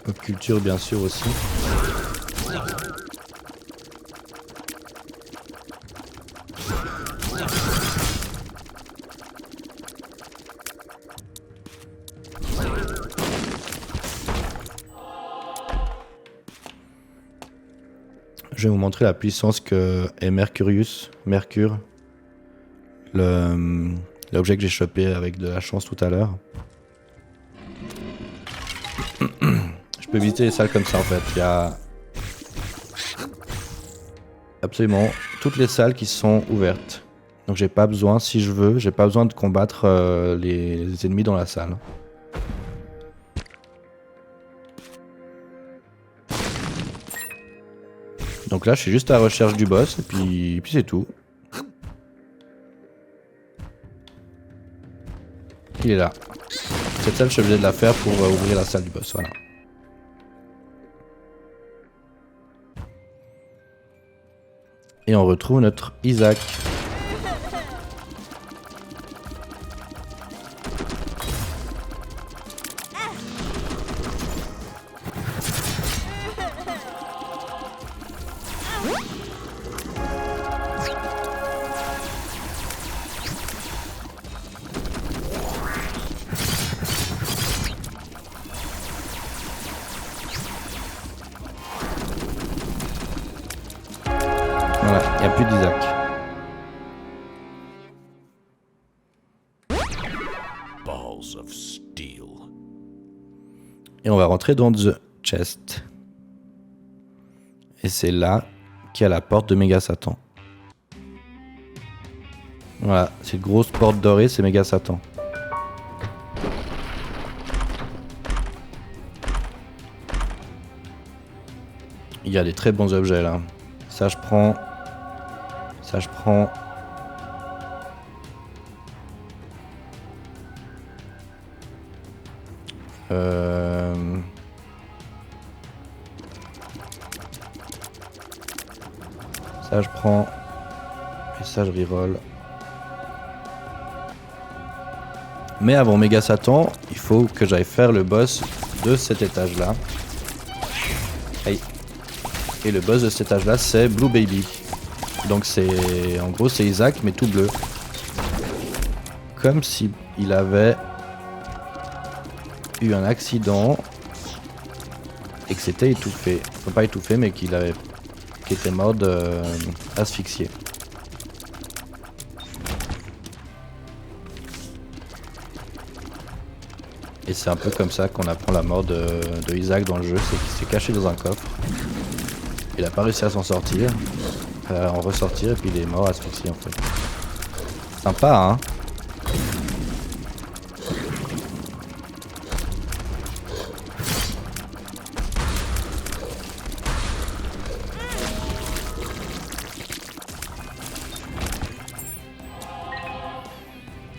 Pop culture, bien sûr, aussi. Je vais vous montrer la puissance que est Mercure, l'objet que j'ai chopé avec de la chance tout à l'heure. peux visiter les salles comme ça en fait. Il y a absolument toutes les salles qui sont ouvertes. Donc j'ai pas besoin, si je veux, j'ai pas besoin de combattre les ennemis dans la salle. Donc là je suis juste à la recherche du boss et puis c'est tout. Il est là. Cette salle je suis obligé de la faire pour ouvrir la salle du boss, voilà. Et on retrouve notre Isaac. Voilà, il n'y a plus d'Isaac. Balls of steel. Et on va rentrer dans The Chest. Et c'est là qu'il y a la porte de Méga Satan. Voilà, cette grosse porte dorée, c'est Méga Satan. Il y a des très bons objets là. Ça je prends. Ça je prends. Ça je prends. Et ça je reroll. Mais avant Méga Satan, il faut que j'aille faire le boss de cet étage là. Aïe. Et le boss de cet étage là c'est Blue Baby. Donc c'est, en gros c'est Isaac mais tout bleu. Comme si il avait eu un accident et que c'était étouffé. Enfin pas étouffé mais qu'il était mort asphyxié. Et c'est un peu comme ça qu'on apprend la mort de Isaac dans le jeu, c'est qu'il s'est caché dans un coffre. Il a pas réussi à s'en sortir, à en ressortir et puis il est mort asphyxié en fait. Sympa hein.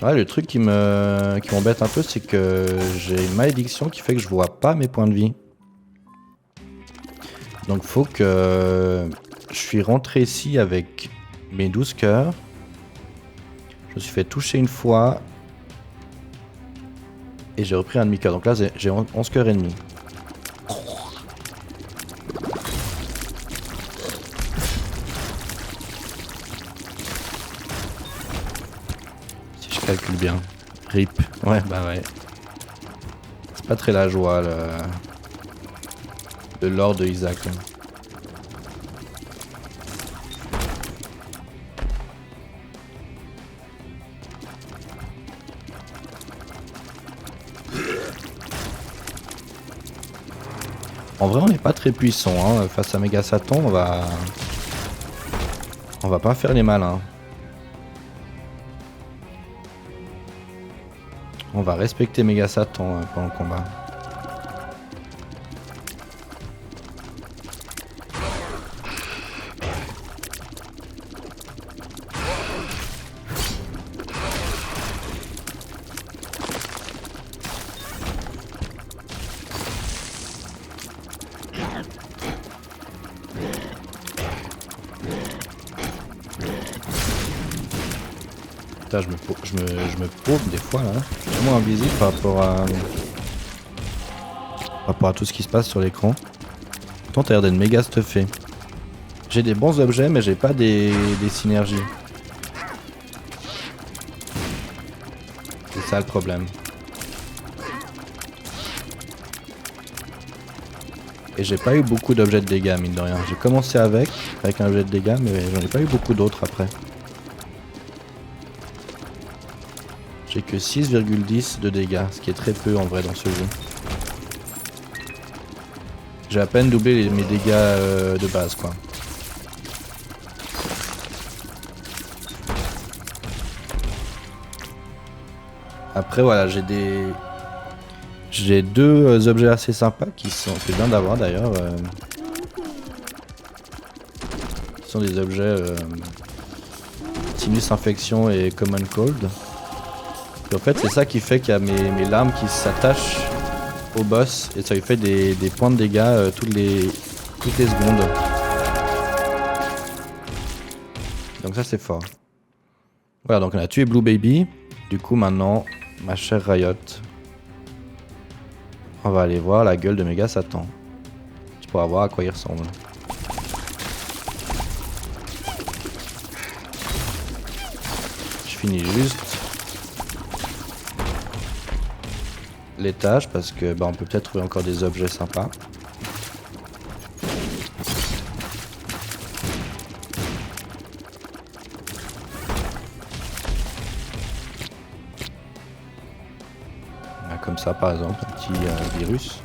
Ouais, le truc qui m'embête un peu, c'est que j'ai une malédiction qui fait que je vois pas mes points de vie. Donc faut que je suis rentré ici avec mes 12 cœurs. Je me suis fait toucher une fois. Et j'ai repris un demi-cœur. Donc là j'ai 11 cœurs et demi. Calcule bien. RIP. Ouais, bah ouais. C'est pas très la joie, le lore de Isaac. Hein. En vrai, on n'est pas très puissant. Hein. Face à Méga Satan, on va pas faire les malins. On va respecter Méga Satan pendant le combat. Putain, je me paume des fois là. Je suis vraiment invisible par rapport à tout ce qui se passe sur l'écran. Pourtant, t'as l'air d'être méga stuffé. J'ai des bons objets, mais j'ai pas des synergies. C'est ça le problème. Et j'ai pas eu beaucoup d'objets de dégâts, mine de rien. J'ai commencé avec un objet de dégâts, mais j'en ai pas eu beaucoup d'autres après. J'ai que 6,10 de dégâts, ce qui est très peu en vrai dans ce jeu. J'ai à peine doublé mes dégâts de base quoi. Après voilà, j'ai deux objets assez sympas que je viens d'avoir d'ailleurs. Qui sont des objets Sinus Infection et Common Cold. Et en fait c'est ça qui fait qu'il y a mes larmes qui s'attachent au boss et ça lui fait des points de dégâts toutes les secondes. Donc ça c'est fort. Voilà, donc on a tué Blue Baby. Du coup maintenant, ma chère Riot, on va aller voir la gueule de Méga Satan. Tu pourras voir à quoi il ressemble. Je finis juste l'étage parce que on peut peut-être trouver encore des objets sympas. Comme ça par exemple, un petit virus.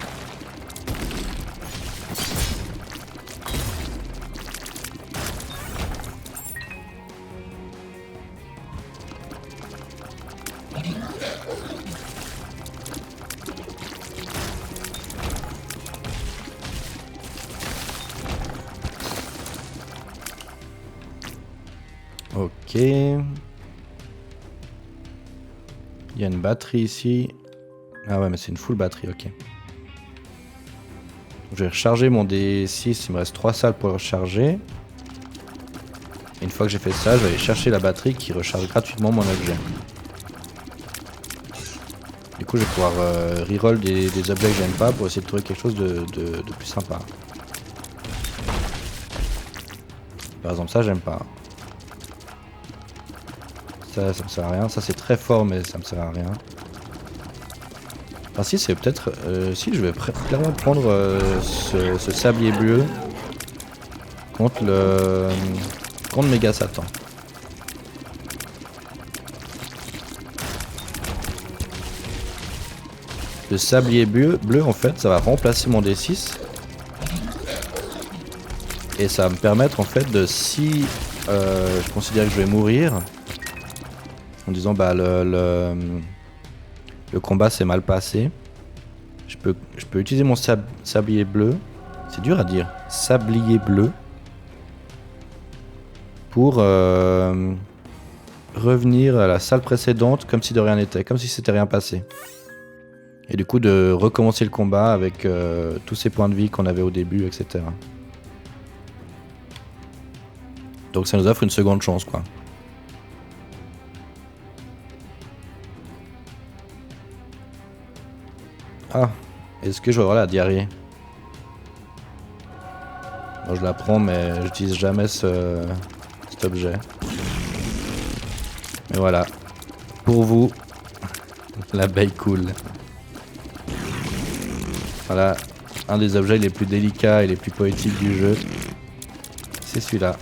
Ok. Il y a une batterie ici. Ah ouais mais c'est une full batterie, ok. Je vais recharger mon D6, il me reste 3 salles pour le recharger. Et une fois que j'ai fait ça, je vais aller chercher la batterie qui recharge gratuitement mon objet. Du coup je vais pouvoir reroll des objets que j'aime pas pour essayer de trouver quelque chose de plus sympa. Par exemple ça j'aime pas. Ça me sert à rien, ça c'est très fort mais ça me sert à rien. Ah si c'est peut-être... si je vais clairement prendre ce sablier bleu contre Méga Satan. Le sablier bleu en fait ça va remplacer mon D6. Et ça va me permettre en fait de si je considère que je vais mourir en disant le combat s'est mal passé. Je peux utiliser mon sablier bleu. C'est dur à dire. Sablier bleu. Pour revenir à la salle précédente comme si de rien n'était. Comme si c'était rien passé. Et du coup de recommencer le combat avec tous ces points de vie qu'on avait au début, etc. Donc ça nous offre une seconde chance quoi. Ah, est-ce que je vais avoir la diarrhée? Bon, je la prends mais j'utilise jamais cet objet. Mais voilà, pour vous, l'abeille cool. Voilà, un des objets les plus délicats et les plus poétiques du jeu. C'est celui-là.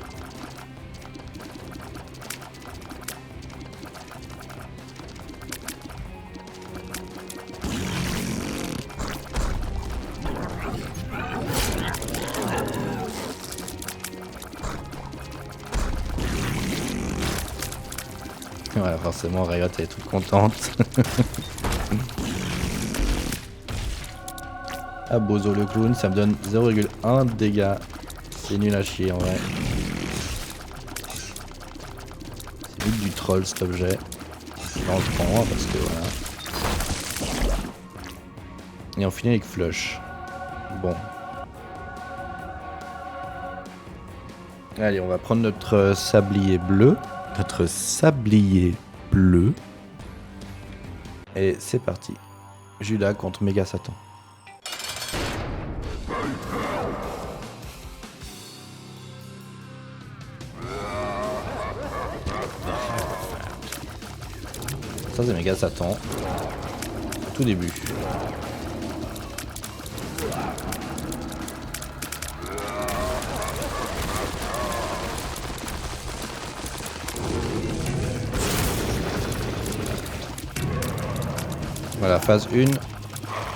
Voilà, forcément Riot est toute contente. Ah Bozo le clown, ça me donne 0,1 de dégâts. C'est nul à chier en vrai. C'est vite du troll cet objet. On le prend parce que voilà. Et on finit avec Flush. Bon. Allez, on va prendre notre sablier bleu. Et c'est parti. Judas contre Méga Satan. Ça c'est Méga Satan. Tout début. Voilà, phase 1,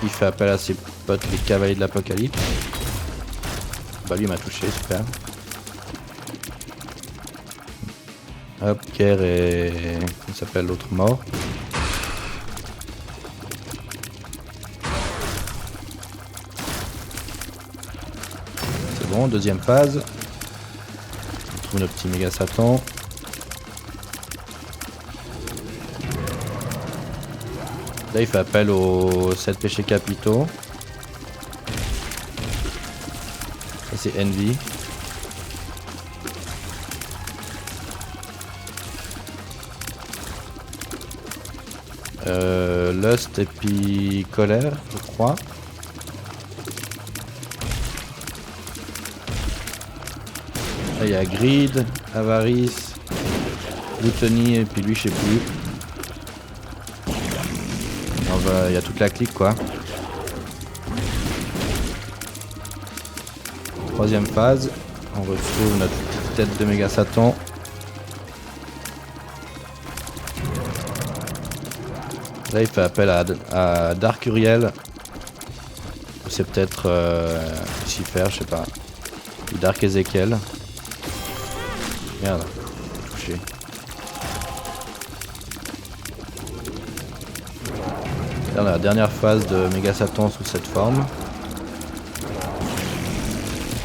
il fait appel à ses potes les cavaliers de l'apocalypse. Bah lui il m'a touché, super. Hop, Kerr et... comment s'appelle l'autre mort. C'est bon, deuxième phase. On trouve notre petit méga Satan. Là il fait appel aux 7 péchés capitaux. Ça c'est Envy. Lust et puis colère, je crois. Là il y a Greed, Avarice, Gluttony et puis lui je sais plus. Il y a toute la clique quoi. Troisième phase, on retrouve notre petite tête de méga Satan. Là il fait appel à Dark Uriel. C'est peut-être Lucifer, je sais pas. Ou Dark Ezekiel. Merde, touché. Là on a la dernière phase de méga Satan sous cette forme.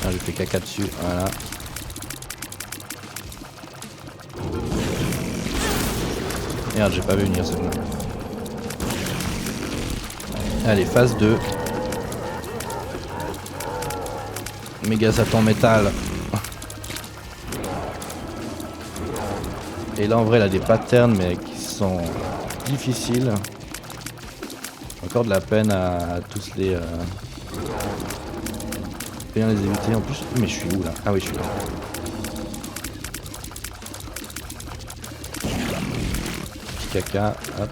Ah, j'ai fait caca dessus, voilà. Merde, j'ai pas vu venir celle-là. Allez, phase 2. Méga Satan métal. Et là en vrai il a des patterns mais qui sont difficiles. Encore de la peine à tous les... bien les éviter en plus. Mais je suis où là? Ah oui je suis là. Petit caca, hop.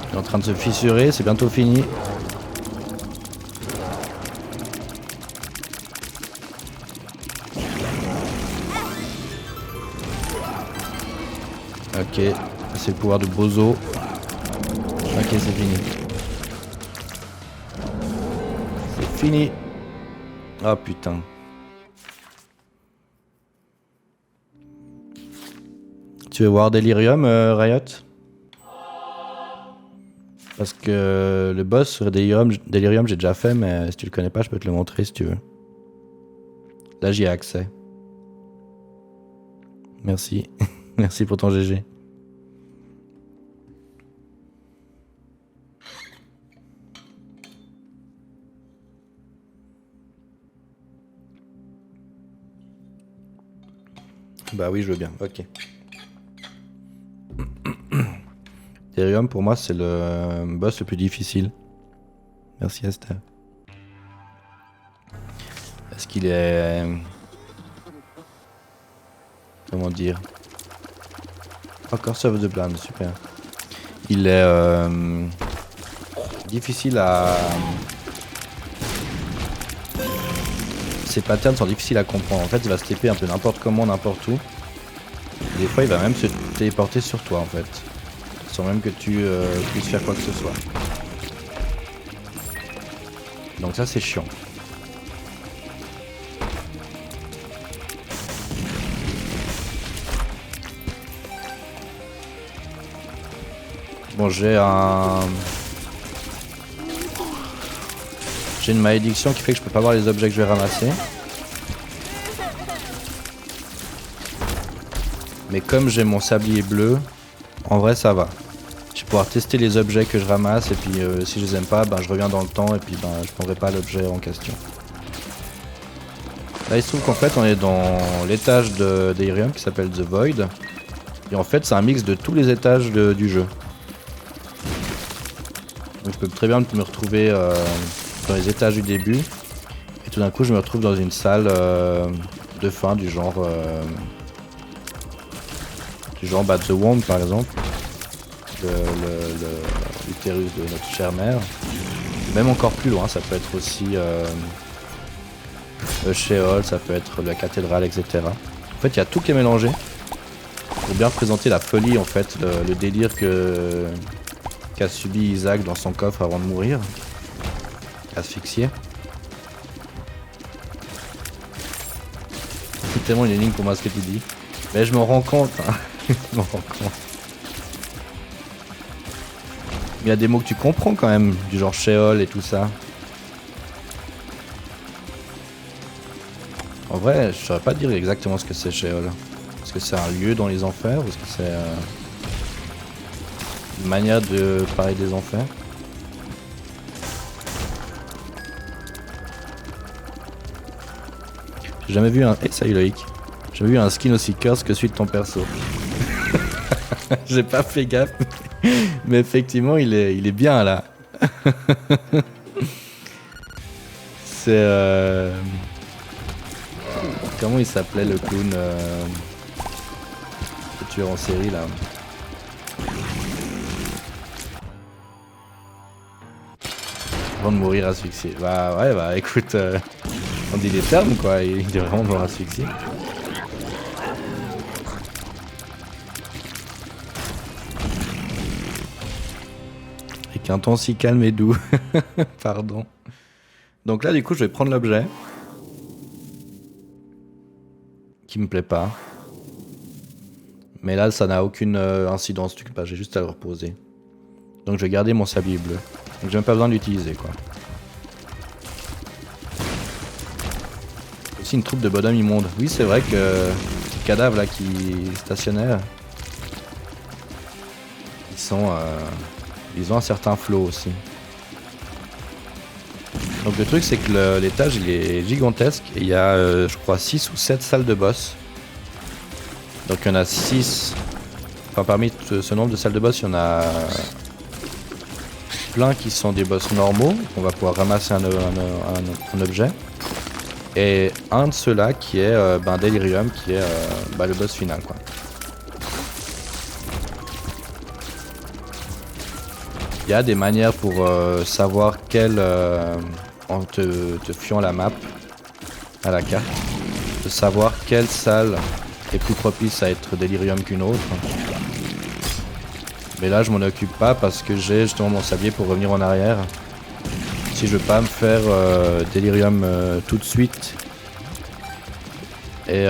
Il est en train de se fissurer, c'est bientôt fini. Ok, c'est le pouvoir de Bozo. Ok, c'est fini. C'est fini. Oh putain. Tu veux voir Delirium, Riot? Parce que le boss sur Delirium j'ai déjà fait, mais si tu le connais pas, je peux te le montrer si tu veux. Là j'y ai accès. Merci. Merci pour ton GG. Bah oui, je veux bien. Ok. Delirium pour moi c'est le boss le plus difficile. Merci Esther. Parce qu'il est... comment dire? Encore Curse of the Plan, super. Il est difficile à... Ses patterns sont difficiles à comprendre. En fait il va se TP un peu n'importe comment, n'importe où. Et des fois il va même se téléporter sur toi en fait. Sans même que tu puisses faire quoi que ce soit. Donc ça c'est chiant. Bon j'ai une malédiction qui fait que je peux pas voir les objets que je vais ramasser. Mais comme j'ai mon sablier bleu, en vrai ça va. Je vais pouvoir tester les objets que je ramasse et puis si je les aime pas, ben, je reviens dans le temps et puis ben, je prendrai pas l'objet en question. Là il se trouve qu'en fait on est dans l'étage de Delirium qui s'appelle The Void. Et en fait c'est un mix de tous les étages du jeu. Donc je peux très bien me retrouver dans les étages du début. Et tout d'un coup je me retrouve dans une salle de fin du genre bah, The Womb par exemple. L'utérus de notre chère mère. Même encore plus loin, ça peut être aussi le Sheol, ça peut être la cathédrale, etc. En fait, il y a tout qui est mélangé pour bien représenter la folie, en fait, le délire qu'a subi Isaac dans son coffre avant de mourir, asphyxié. C'est tellement une énigme pour moi ce que tu dis. Mais je m'en rends compte, hein. Je m'en rends compte. Il y a des mots que tu comprends quand même, du genre Sheol et tout ça. En vrai, je saurais pas dire exactement ce que c'est Sheol. Est-ce que c'est un lieu dans les enfers ou est-ce que c'est une manière de parler des enfers? J'ai jamais vu un... Eh, salut Loïc. J'ai jamais vu un skin aussi curse que celui de ton perso. J'ai pas fait gaffe. Mais effectivement, il est bien là. C'est... Comment il s'appelait le clown le tueur en série là? Avant de mourir asphyxié. Bah ouais, bah écoute, on dit des termes quoi, il est vraiment mort asphyxié. Avec un ton si calme et doux. Pardon. Donc là du coup je vais prendre l'objet. Qui me plaît pas. Mais là ça n'a aucune incidence, j'ai juste à le reposer. Donc je vais garder mon sablier bleu. Donc j'ai même pas besoin de l'utiliser quoi. Aussi une troupe de bonhommes immondes. Oui c'est vrai que ces cadavres là qui stationnaient, ils ont un certain flow aussi. Donc le truc c'est que l'étage il est gigantesque et il y a je crois 6 ou 7 salles de boss. Donc il y en a 6. Enfin parmi ce nombre de salles de boss il y en a plein qui sont des boss normaux. On va pouvoir ramasser un objet. Et un de ceux-là qui est Delirium qui est le boss final quoi. Il y a des manières pour savoir quel... en te fiant la map à la carte, de savoir quelle salle est plus propice à être Delirium qu'une autre. Mais là je m'en occupe pas parce que j'ai justement mon sablier pour revenir en arrière. Si je veux pas me faire Delirium tout de suite et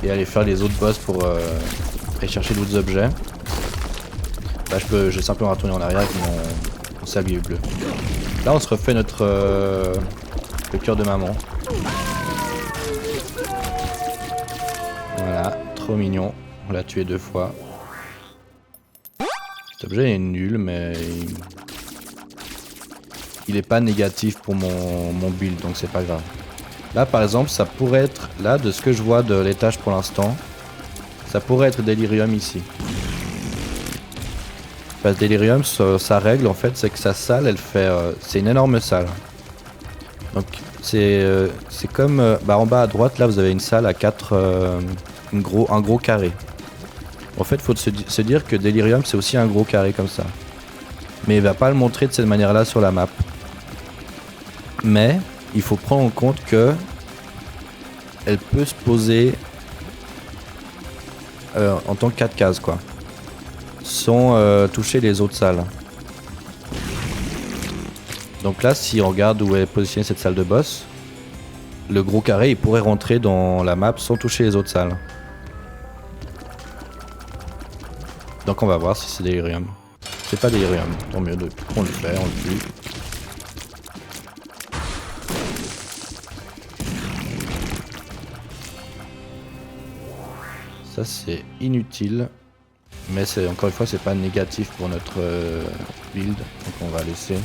aller faire les autres boss pour aller chercher d'autres objets, bah je vais simplement retourner en arrière avec mon sablier bleu. Là on se refait notre le cœur de maman. Voilà, trop mignon. On l'a tué 2 fois. Cet objet est nul mais il est pas négatif pour mon build donc c'est pas grave. Là par exemple ça pourrait être, là de ce que je vois de l'étage pour l'instant, ça pourrait être Delirium ici. Parce que Delirium, sa règle en fait, c'est que sa salle, elle fait, c'est une énorme salle. Donc c'est comme, en bas à droite, là vous avez une salle à 4, un gros carré. En fait, il faut se dire que Delirium, c'est aussi un gros carré comme ça. Mais il va pas le montrer de cette manière-là sur la map. Mais il faut prendre en compte que elle peut se poser en tant que 4 cases quoi. Sans toucher les autres salles. Donc là si on regarde où est positionnée cette salle de boss, le gros carré il pourrait rentrer dans la map sans toucher les autres salles. Donc on va voir si c'est Delirium. C'est pas Delirium, tant mieux, on le fait, on le tue. Ça c'est inutile. Mais encore une fois c'est pas négatif pour notre build, donc on va laisser.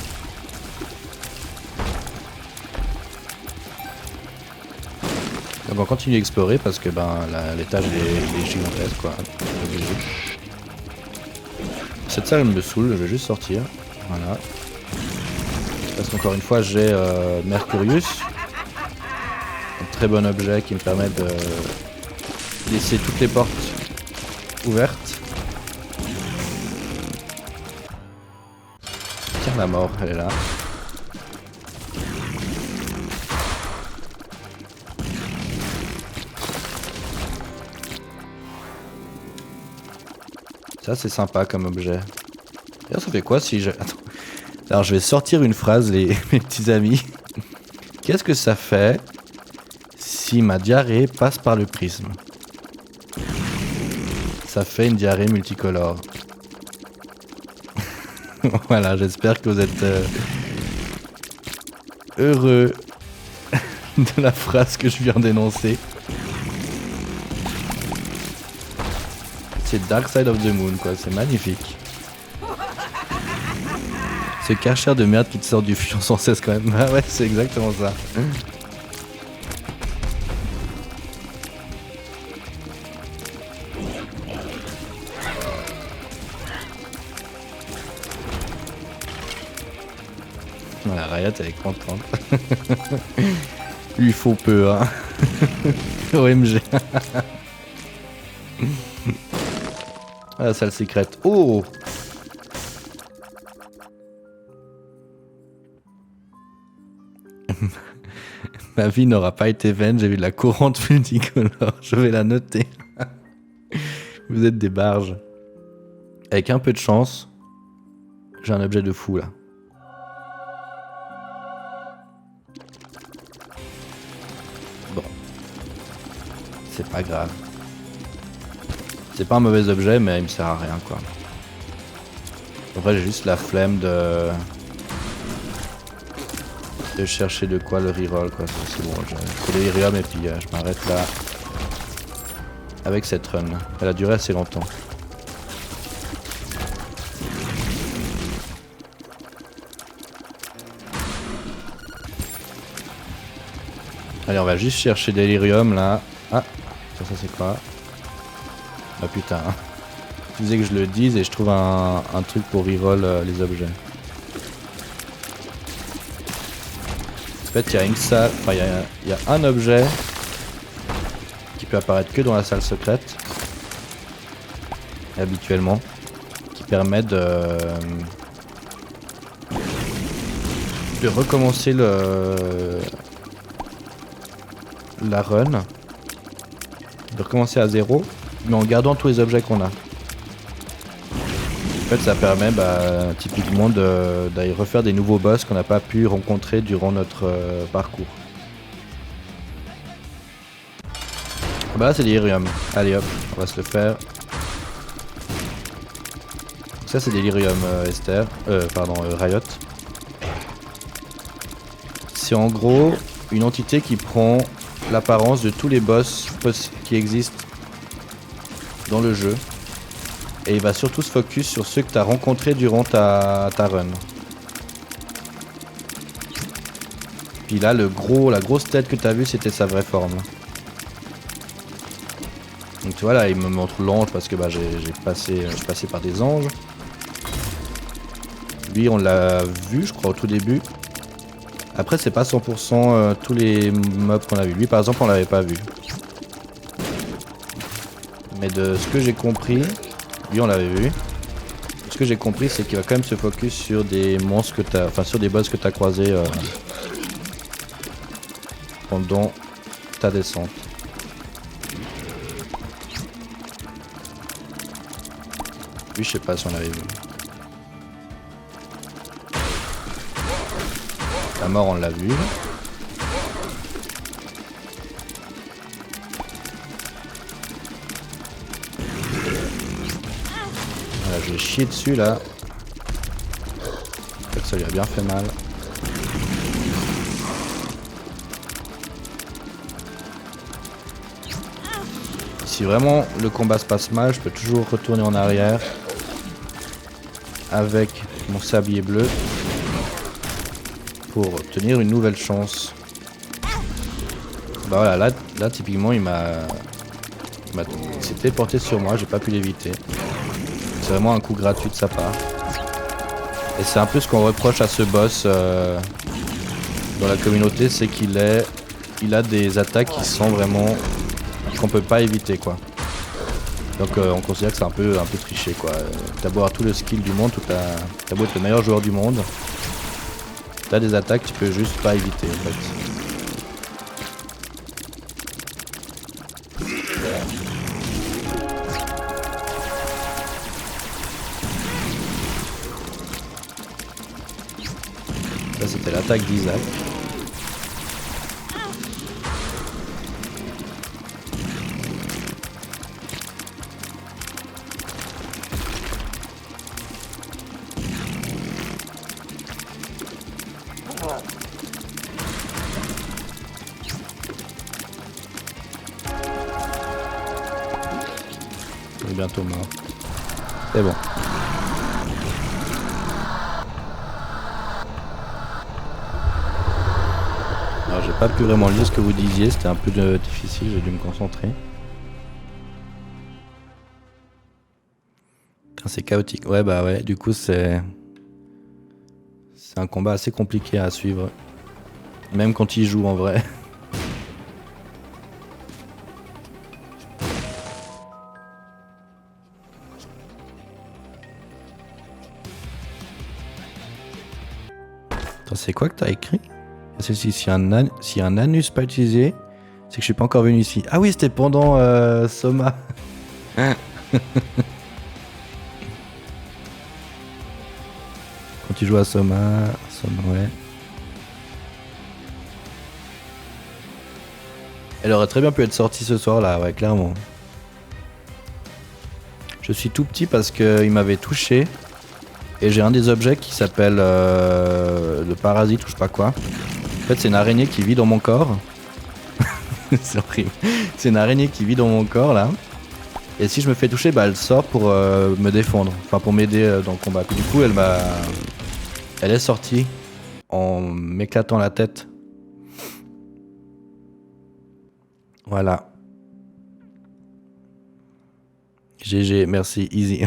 Donc on continue d'explorer parce que l'étage est gigantesque quoi. Cette salle me saoule, je vais juste sortir. Voilà. Parce qu'encore une fois j'ai Mercurius. Un très bon objet qui me permet de laisser toutes les portes ouvertes. Tiens la mort, elle est là. Ça c'est sympa comme objet. D'ailleurs ça fait quoi si je... Attends. Alors je vais sortir une phrase mes petits amis. Qu'est-ce que ça fait si ma diarrhée passe par le prisme? Ça fait une diarrhée multicolore. Voilà, j'espère que vous êtes heureux de la phrase que je viens d'énoncer. C'est Dark Side of the Moon quoi, c'est magnifique. Ce Karcher de merde qui te sort du fion sans cesse quand même. Ah ouais, c'est exactement ça. Voilà, Riot elle est contente. Lui il faut peu hein. OMG. Ah, la salle secrète. Oh! Ma vie n'aura pas été vaine, j'ai vu de la courante multicolore. Je vais la noter. Vous êtes des barges. Avec un peu de chance, j'ai un objet de fou là. Bon. C'est pas grave. C'est pas un mauvais objet, mais il me sert à rien quoi. En vrai, j'ai juste la flemme de chercher de quoi le reroll quoi. C'est bon, j'ai le lyrium et puis je m'arrête là. Avec cette run. Elle a duré assez longtemps. Allez, on va juste chercher des lyrium là. Ah, ça c'est quoi? Ah putain. Je disais que je le dise et je trouve un truc pour reroll les objets. En fait, il y a une salle, enfin il y a un objet qui peut apparaître que dans la salle secrète, habituellement, qui permet de recommencer la run, de recommencer à zéro, mais en gardant tous les objets qu'on a. En fait, ça permet typiquement d'aller refaire des nouveaux boss qu'on n'a pas pu rencontrer durant notre parcours. Bah là c'est des lyrium. Allez hop, on va se le faire. Donc ça c'est des lyrium Esther. Riot. C'est en gros une entité qui prend l'apparence de tous les boss qui existent dans le jeu. Et il va surtout se focus sur ceux que tu as rencontrés durant ta run. Puis là, la grosse tête que tu as vue, c'était sa vraie forme. Donc tu vois là, il me montre l'ange parce que je suis passé par des anges. Lui, on l'a vu, je crois, au tout début. Après, c'est pas 100% tous les mobs qu'on a vu. Lui, par exemple, on l'avait pas vu. Mais de ce que j'ai compris... Lui on l'avait vu. Ce que j'ai compris c'est qu'il va quand même se focus sur des monstres que t'as. Enfin sur des boss que t'as croisés pendant ta descente. Lui je sais pas si on l'avait vu. La mort on l'a vu. Je vais chier dessus là. J'espère que ça lui a bien fait mal. Si vraiment le combat se passe mal, je peux toujours retourner en arrière avec mon sablier bleu pour obtenir une nouvelle chance. Bah voilà, là typiquement il s'est téléporté sur moi, j'ai pas pu l'éviter. C'est vraiment un coup gratuit de sa part. Et c'est un peu ce qu'on reproche à ce boss dans la communauté, c'est qu'il a des attaques qui sont vraiment qu'on peut pas éviter quoi. Donc on considère que c'est un peu triché quoi. T'as beau avoir tout le skill du monde, t'as beau être le meilleur joueur du monde, t'as des attaques que tu peux juste pas éviter en fait. l'attaque d'Isaac. Il est bientôt mort. C'est bon. Alors j'ai pas pu vraiment lire ce que vous disiez, c'était un peu difficile, j'ai dû me concentrer. Putain, c'est chaotique. Ouais bah ouais, du coup c'est un combat assez compliqué à suivre. Même quand il joue en vrai. Attends, c'est quoi que t'as écrit? Si un anus pas utilisé, c'est que je suis pas encore venu ici. Ah oui, c'était pendant Soma. Quand tu joues à Soma, ouais. Elle aurait très bien pu être sortie ce soir là, ouais, clairement. Je suis tout petit parce qu'il m'avait touché. Et j'ai un des objets qui s'appelle le parasite ou je sais pas quoi. En fait, c'est une araignée qui vit dans mon corps. C'est horrible. C'est une araignée qui vit dans mon corps là. Et si je me fais toucher, bah elle sort pour me défendre. Enfin, pour m'aider dans le combat. Puis du coup, elle est sortie en m'éclatant la tête. Voilà. GG, merci, easy.